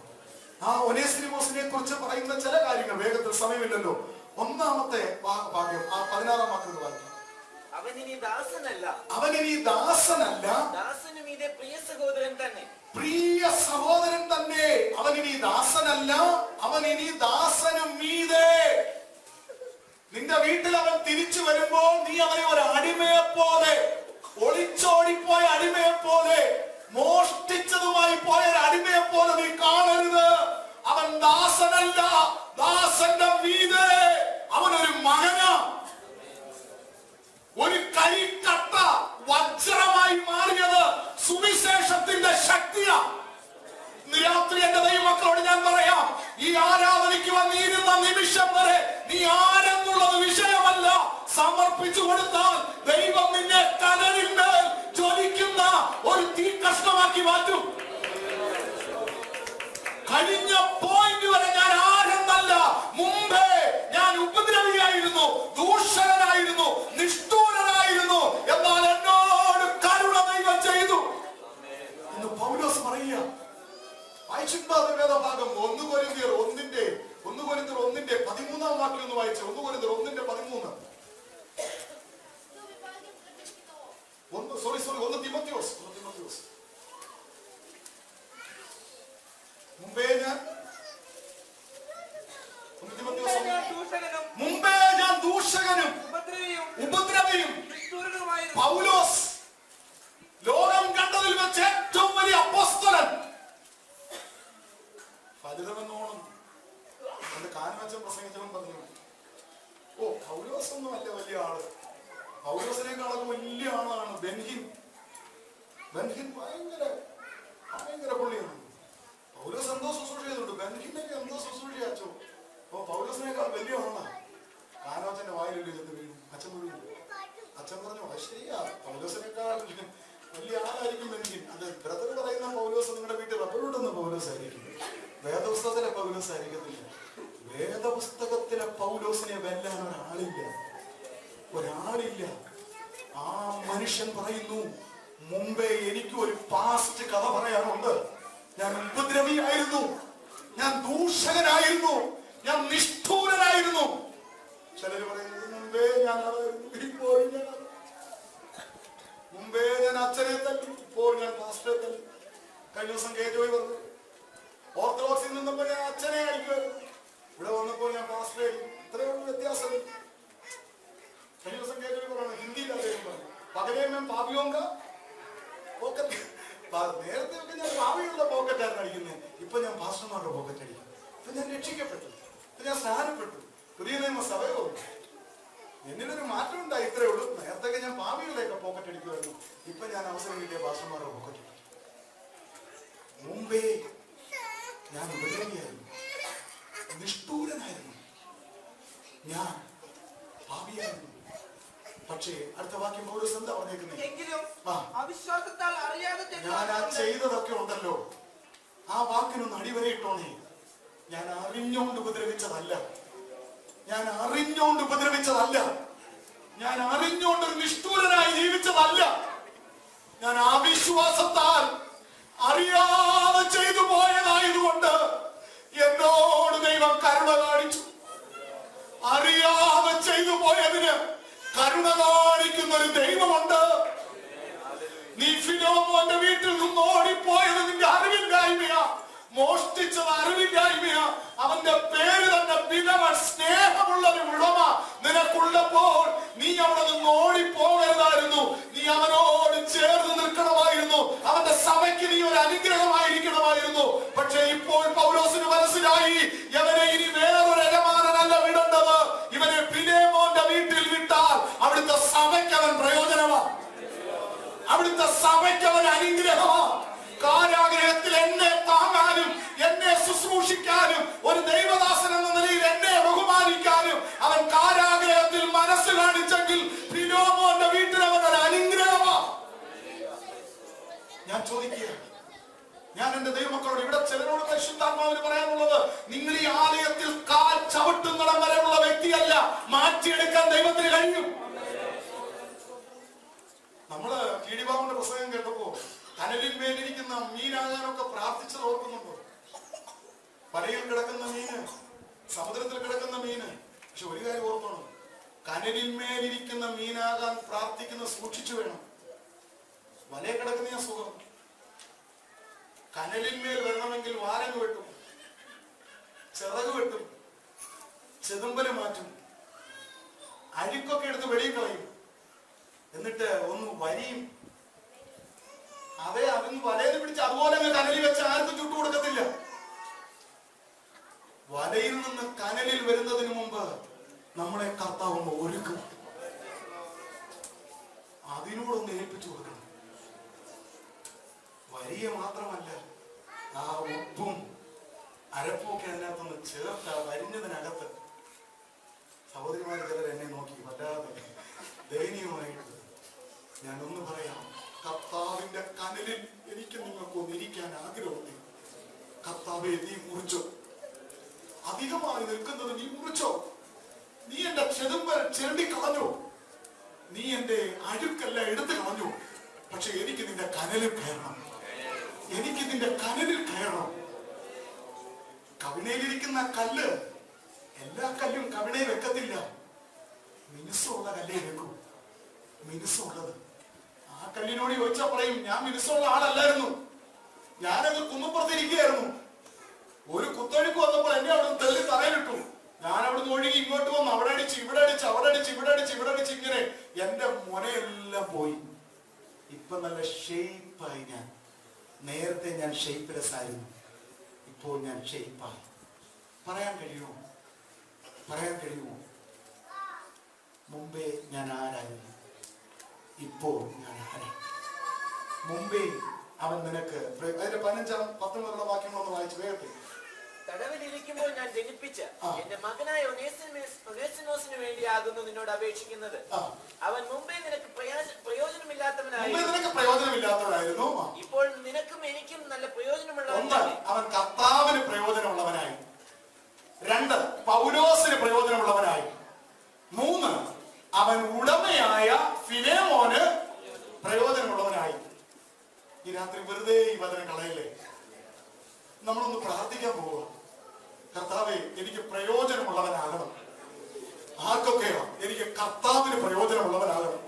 ആ ഒനേസിമോസിനെ കുറിച്ച് പറയുന്ന ചില കാര്യങ്ങൾ വേഗത്തിൽ, സമയമില്ലല്ലോ. ഒന്നാമത്തെ ഭാഗ്യം 16-ാം വാക്യം വായിക്കും. അവനിനി ദാസനല്ല, ദാസനും ഇതേ പ്രിയ സഹോദരൻ തന്നെ, പ്രിയ സഹോദരൻ തന്നെ. അവനിനി ദാസനല്ല, അവനിനി ദാസനും മീതെ. നിന്റെ വീട്ടിൽ അവൻ തിരിച്ചു വരുമ്പോൾ നീ അവനെ ഒരു അടിമയെ പോലെ, ഒളിച്ചോടിപ്പോയ അടിമയെ പോലെ, മോഷ്ടിച്ചതുമായി പോയ ഒരു അടിമയെ പോലെ നീ കാണരുത്. അവൻ ദാസനല്ല, ദാസന്റെ മീതെ അവനൊരു മകനാ. ഒരു കരിക്കട്ട വജ്രമായി മാറിയത് സുവിശേഷത്തിന്റെ ശക്തിയാ. ഇന്ന് രാത്രി എന്റെ ദൈവമക്കളോട് ഞാൻ പറയാം, ഈ ആരാധനയ്ക്ക് വന്നിരുന്ന നിമിഷം വരെ നീ ആരെന്നുള്ളത് വിഷയമല്ല. സമർപ്പിച്ചു കൊടുത്താൽ ദൈവം നിന്നെ കനലിന്മേൽ ജ്വലിക്കുന്ന ഒരു തീ കഷ്ണമാക്കി മാറ്റും. കഴിഞ്ഞ പോയിന്റ് വരെ ഞാൻ ആരെന്നല്ല, മുമ്പേ ഞാൻ ഉപദ്രവിയായിരുന്നു, ദൂഷകനായിരുന്നു, നിഷ്ഠൂരനായിരുന്നു, എന്നാൽ എന്നോട് കരുണ ദൈവം ചെയ്തു എന്ന് പൗലോസ് പറയുക. വേദഭാഗം 1 കൊരിന്ത്യർ 1:13 വാക്യം ഒന്ന് വായിച്ചു. 1 കൊരിന്ത്യർ 1:13. 1 തിമോത്തിയോസ്. മുമ്പേ ഞാൻ ദൂഷകനും ഉപദ്രവിയും. പൗലോസ് ലോകം കണ്ടതിൽ വെച്ച് ഏറ്റവും വലിയ അപ്പോസ്തലൻ. ഫലിതമെന്നോണം എന്റെ കാനവച്ചൻ പ്രസംഗിച്ചവൻ പറഞ്ഞു, പൗലോസ് ഒന്നും അല്ല വലിയ ആള്, പൗലോസിനേക്കാളൊക്കെ വലിയ ആളാണ് ബെൻഹിൻ. ഭയങ്കര പുള്ളിയാണ്. പൗലോസ് എന്തോ ശുശ്രൂഷ ചെയ്തിട്ടുണ്ട്, ബെൻഹിനൊക്കെ എന്തോ ശുശ്രൂഷയാച്ചോ. അപ്പൊ പൗലോസിനേക്കാൾ വലിയ ആളാണ്. കാനവച്ചന്റെ വായിലല്ലേ ചെന്ന് വീണു. അച്ഛൻ വീണു. അച്ഛൻ പറഞ്ഞു, അത് ശരിയാ, പൗലോസിനേക്കാൾ വലിയ ആളായിരിക്കും ബെൻഹിൻ. അത് ബ്രദർ പറയുന്ന പൗലോസ് നിങ്ങളുടെ വീട്ടിൽ റബ്ബറിടുന്ന പൗലോസ് ആയിരിക്കും, വേദപുസ്തകത്തിലെ പൗലോസ് ആയിരിക്കത്തില്ല. വേദപുസ്തകത്തിലെ പൗലോസിനെ വെല്ലാൻ ഒരാളില്ല. ആ മനുഷ്യൻ പറയുന്നു, മുമ്പേ എനിക്ക് ഒരു പാസ്റ്റ് കഥ പറയാനുണ്ട്. ഞാൻ ഉപദ്രവിയായിരുന്നു, ഞാൻ ദൂഷകനായിരുന്നു, ഞാൻ നിഷ്ഠൂരനായിരുന്നു. ചിലര് പറയുന്നത് മുമ്പേ ഞാൻ അച്ഛനെ തല്ലി, ഇപ്പോൾ ഞാൻ പാസ്റ്ററെ തല്ലി. കഴിഞ്ഞ ദിവസം കേജോയി പറഞ്ഞു, ഓർത്തഡോക്സിൽ നിന്നപ്പോൾ ഞാൻ അച്ഛനെ അടിക്കുമായിരുന്നു, ഇവിടെ വന്നപ്പോൾ ഞാൻ പാസ്റ്ററെ. ഇത്രയുള്ള വ്യത്യാസം. കഴിഞ്ഞ ദിവസം കേജോയി പറഞ്ഞു, ഹിന്ദിയിൽ അദ്ദേഹം പറഞ്ഞു, പകലേ ഞാൻ പാപിയോങ്ക പോക്കറ്റ്. നേരത്തെ ഒക്കെ ഞാൻ ഭാവിയുള്ള പോക്കറ്റായിരുന്നു അടിക്കുന്നത്, ഇപ്പൊ ഞാൻ പാസ്റ്റർമാരുടെ പോക്കറ്റ് അടിക്കും. ഇപ്പൊ ഞാൻ രക്ഷിക്കപ്പെട്ടു, ഇപ്പൊ ഞാൻ സ്നാനപ്പെട്ടു, പുതിയ നിയമ സഭയോ. എന്നിലൊരു മാറ്റം ഉണ്ടായി, ഇത്രേ ഉള്ളൂ. നേരത്തെ ഞാൻ ഭാവികളെയൊക്കെ പോക്കറ്റ് അടിക്കുമായിരുന്നു, ഇപ്പൊ ഞാൻ അവസരം കിട്ടിയ പാസ്റ്റർമാരുടെ പോക്കറ്റ്. മുമ്പേ ഞാൻ ഉപദ്രവിയായിരുന്നു, നിഷ്ഠൂരനായിരുന്നു, ഞാൻ ഭാവിയായിരുന്നു. പക്ഷേ അടുത്ത വാക്യം പൗലോസ് എന്താ പറഞ്ഞേക്കുന്നത്? ഞാൻ ആ ചെയ്തതൊക്കെ ഉണ്ടല്ലോ, ആ വാക്കിനൊന്ന് അടിവരയിട്ടോണേ. ഞാൻ അറിഞ്ഞോണ്ട് ഉപദ്രവിച്ചതല്ല, ഞാൻ അറിഞ്ഞോണ്ട് ഒരു നിഷ്ഠൂരനായി ജീവിച്ചതല്ല. ഞാൻ അവിശ്വാസത്താൽ അറിയാതെ ചെയ്തു പോയതായതുകൊണ്ട് എന്നോട് ദൈവം കരുണ കാണിച്ചു. അറിയാതെ ചെയ്തു പോയതിന് കരുണ കാണിക്കുന്ന ഒരു ദൈവമുണ്ട്. നീ ഫിലോമോന്റെ വീട്ടിൽ നിന്ന് ഓടിപ്പോയത് നിന്റെ അറിവില്ലായ്മയാ, മോഷ്ടിച്ചത് അറിവില്ലായ്മയാ. അവന്റെ പേര് തന്നെ പിതാവ്, സ്നേഹമുള്ളൊരു ഉടമ നിനക്കുള്ളപ്പോൾ നീ അവിടെ നിന്ന് ഓടിപ്പോകരുതായിരുന്നു. നീ അവനോട് ചേർന്ന് നിൽക്കണമായിരുന്നു. അവന്റെ സഭയ്ക്ക് നീ ഒരു അനുഗ്രഹമായിരിക്കണമായിരുന്നു. പക്ഷെ ഇപ്പോൾ പൗലോസിന് മനസ്സിലായി, ഇവനെ ഇനി വേറൊരു യജമാനനല്ല വിടേണ്ടത്. ഇവനെ ഫിലോമോന്റെ വീട്ടിൽ വിട്ടാൽ അവിടുത്തെ സഭയ്ക്ക് അവൻ പ്രയോജനമാണ്, അവിടുത്തെ സഭയ്ക്ക് അവൻ അനുഗ്രഹമാണ്. കാരാഗ്രഹത്തിൽ എന്നെ താങ്ങാനും എന്നെ ശുശ്രൂഷിക്കാനും ഒരു ദൈവദാസൻ എന്ന നിലയിൽ എന്നെ ബഹുമാനിക്കാനും അവൻ കാരാഗ്രഹത്തിൽ മനസ്സ് കാണിച്ചെങ്കിൽ ഫിലോമോന്റെ വീട്ടിൽ അവൻ ഒരു അനുഗ്രഹമാണ്. ഞാൻ ചോദിക്കുക, ഞാൻ എന്റെ ദൈവമക്കളോട്, ഇവിടെ ചിലരോട് പരിശുദ്ധാത്മാവിന് പറയാനുള്ളത്, നിങ്ങൾ ഈ ആലയത്തിൽ കാൽ ചവിട്ടുന്നിടം വരെയുള്ള വ്യക്തിയല്ല, മാറ്റിയെടുക്കാൻ ദൈവത്തിന് കഴിയും. നമ്മള് കീടിബാബുന്റെ പുസ്തകം കേട്ടപ്പോ കനലിന്മേലിരിക്കുന്ന മീനാകാനൊക്കെ പ്രാർത്ഥിച്ചത് ഓർക്കുന്നുണ്ടോ? പലയിൽ കിടക്കുന്ന മീന്, സമുദ്രത്തിൽ കിടക്കുന്ന മീന്. പക്ഷെ ഒരു കാര്യം ഓർത്തോണം, കനലിന്മേലിരിക്കുന്ന മീനാകാൻ പ്രാർത്ഥിക്കുന്ന സൂക്ഷിച്ചു വേണം. വലയെ കിടക്കുന്ന ഞാൻ സുഖം, കനലിന്മേൽ വരണമെങ്കിൽ വാരങ്ങ് വെട്ടും, ചിറക് വെട്ടും, ചെതുമ്പല് മാറ്റും, അഴുക്കൊക്കെ എടുത്ത് വെളിയിൽ കളയും, എന്നിട്ട് ഒന്ന് വരിയും. അതെ, അതിന് വലയിൽ പിടിച്ച് അതുപോലെ കനലിൽ വെച്ച് ആർക്കും ചുട്ടു കൊടുക്കത്തില്ല. വലയിൽ നിന്ന് കനലിൽ വരുന്നതിന് മുമ്പ് നമ്മളെ കർത്താവ് ഒരുക്കും. അതിനോടൊന്ന് ഏൽപ്പിച്ചു കൊടുക്കണം. വരിയെ മാത്രമല്ല, ആ ഉപ്പും അരപ്പും ഒക്കെ അതിനകത്തൊന്ന് ചേർത്ത് ആ വരിഞ്ഞതിനകത്ത്. സഹോദരിമാർ ചിലർ എന്നെ നോക്കി വല്ലാതെ ദയനീയമായിട്ട്. ഞാനൊന്ന് പറയാം, കർത്താവിന്റെ കനലിൽ എനിക്ക് നിങ്ങൾക്കൊന്ന് ഇരിക്കാൻ ആഗ്രഹമുണ്ട്. കർത്താവെ, നീ മുറിച്ചോ, അധികമായി നിൽക്കുന്നത് നീ മുറിച്ചോ, നീ എന്റെ ചെതുമ്പൽ ചെണ്ടി കളഞ്ഞു, നീ എന്റെ അഴുക്കെല്ലാം എടുത്തു കളഞ്ഞു. പക്ഷെ എനിക്ക് നിന്റെ കനലിൽ കയറണം, എനിക്ക് നിന്റെ കനലിൽ കയറണം. കവിണയിലിരിക്കുന്ന കല്ല് എല്ലാ കല്ലും കവിണയിൽ വെക്കത്തില്ല, മിനുസമുള്ള കല്ലേ വെക്കൂ. മിനുസമുള്ളത് ആ കല്ലിനോട് ചോദിച്ചാൽ പറയും, ഞാൻ മിനുസമുള്ള ആളല്ലായിരുന്നു, ഞാനത് കുന്നപ്പുറത്തിരിക്കുകയായിരുന്നു. ഒരു കുത്തൊഴുക്ക് വന്നപ്പോൾ എന്നെ അവിടെ തെള്ളി തറയിലിട്ടു. ഞാൻ അവിടുന്ന് ഒഴുകി ഇങ്ങോട്ട് വന്നു, അവിടെ അടിച്ച് ഇവിടെ അടിച്ച് അവിടെ അടിച്ച് ഇവിടെ അടിച്ച് ഇവിടെ അടിച്ച് ഇങ്ങനെ എന്റെ മുനയെല്ലാം പോയി. ഇപ്പൊ നല്ല ഷേപ്പായി. ഞാൻ നേരത്തെ ഞാൻ ഷേപ്പ്ലെസ് ആയിരുന്നു, ഇപ്പോൾ ഞാൻ ഷേപ്പായി. പറയാൻ കഴിയുമോ? പറയാൻ കഴിയുമോ? മുമ്പേ ഞാൻ ആരായിരുന്നു, ഇപ്പോൾ ഞാൻ ആരാ? മുമ്പേ അവൻ നിനക്ക് അതിന്റെ 15-19 വാക്യങ്ങളൊന്ന് വായിച്ചു വേഗത്തിൽ. തടവിലിരിക്കുമ്പോൾ ഞാൻ ജനിപ്പിച്ച എന്റെ മകനായ ഒനേസിമോസിന് വേണ്ടിയാകുന്നു നിന്നോട് അപേക്ഷിക്കുന്നത്. അവൻ മുമ്പേ നിനക്ക് പ്രയോജനമില്ലാത്തവനായിരുന്നു, ഇപ്പോൾ നിനക്കും എനിക്കും നല്ല പ്രയോജനമുള്ളവനായി. അവൻ കർത്താവിന് പ്രയോജനമുള്ളവനായി. 2, പൗലോസിന് പ്രയോജനമുള്ളവനായി. 3, അവൻ ഉടമയായ ഫിലേമോന് പ്രയോജനമുള്ളവനായി. ഈ രാത്രി വെറുതെ ഈ വചനം കളയല്ലേ, നമ്മളൊന്ന് പ്രാർത്ഥിക്കാൻ പോവുക. കർത്താവേ, എനിക്ക് പ്രയോജനമുള്ളവനാകണം. ആർക്കൊക്കെയോ എനിക്ക് കർത്താവിന് പ്രയോജനമുള്ളവനാകണം.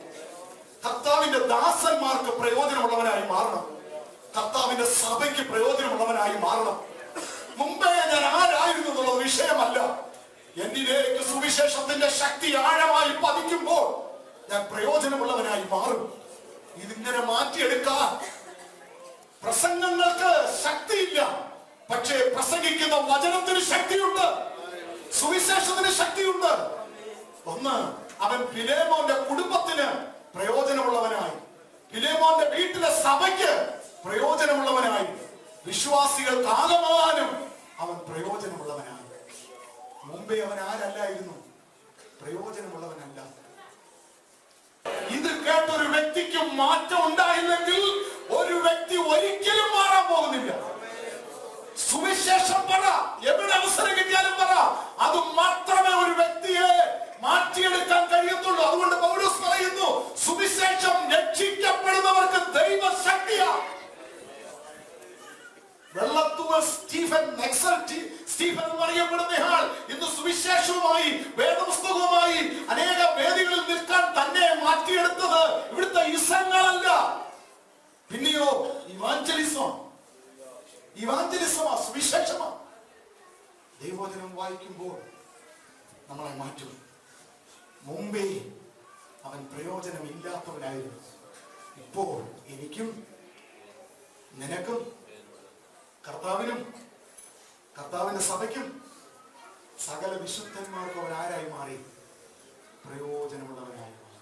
കർത്താവിന്റെ ദാസന്മാർക്ക് പ്രയോജനമുള്ളവനായി മാറണം. കർത്താവിന്റെ സഭയ്ക്ക് പ്രയോജനമുള്ളവനായി മാറണം. മുമ്പേ ഞാൻ ആരായിരുന്നു എന്നുള്ളത് വിഷയമല്ല. എന്നിലേക്ക് സുവിശേഷത്തിന്റെ ശക്തി ആഴമായി പതിക്കുമ്പോൾ ഞാൻ പ്രയോജനമുള്ളവനായി മാറും. ഇതിങ്ങനെ മാറ്റിയെടുക്കാൻ പ്രസംഗങ്ങൾക്ക് ശക്തിയില്ല, പക്ഷേ പ്രസംഗിക്കുന്ന വചനത്തിന് ശക്തിയുണ്ട്, സുവിശേഷത്തിന് ശക്തിയുണ്ട്. ഒന്ന്, അവൻ ഫിലേമോന്റെ കുടുംബത്തിന് പ്രയോജനമുള്ളവനായി, ഫിലേമോന്റെ വീട്ടിലെ സഭയ്ക്ക് പ്രയോജനമുള്ളവനായി, വിശ്വാസികൾക്ക് ആകമാനം അവൻ പ്രയോജനമുള്ളവനായി. മുമ്പേ അവൻ ആരല്ലായിരുന്നു? പ്രയോജനമുള്ളവനല്ല. ഇത് കേട്ടൊരു വ്യക്തിക്ക് മാറ്റം ഉണ്ടായില്ലെങ്കിൽ ഒരു വ്യക്തി ഒരിക്കലും മാറാൻ പോകുന്നില്ല. സുവിശേഷം പറ, എവിടെ അവസരം കിട്ടിയാലും പറ, അത് മാത്രമേ ഒരു വ്യക്തിയെ മാറ്റിയെടുക്കാൻ കഴിയത്തുള്ളൂ. അതുകൊണ്ട് പൗലോസ് പറയുന്നു, സുവിശേഷം രക്ഷിക്കപ്പെടുന്നവർക്ക് ദൈവശക്തിയാണ്. വെള്ളത്തൂവൽ സ്റ്റീഫൻ എന്ന് അറിയപ്പെടുന്നയാൾ ഇന്ന് സുവിശേഷവുമായി വേദപുസ്തകവുമായി അനേക വേദികളിൽ നിൽക്കാൻ തന്നെ മാറ്റിയെടുത്തത് ഇവിടുത്തെ ഇസങ്ങളല്ല, പിന്നെയോ ഇവാഞ്ചലിസമാ, സുവിശേഷമാ. ദൈവവചനം വായിക്കുമ്പോൾ നമ്മളെ മാറ്റും. മുമ്പേ അവൻ പ്രയോജനമില്ലാത്തവനായിരുന്നു, ഇപ്പോൾ എനിക്കും നിനക്കും കർത്താവിനും കർത്താവിന്റെ സഭയ്ക്കും സകല വിശുദ്ധന്മാർക്കും അവൻ ആരായി മാറി? പ്രയോജനമുള്ളവനായി മാറി.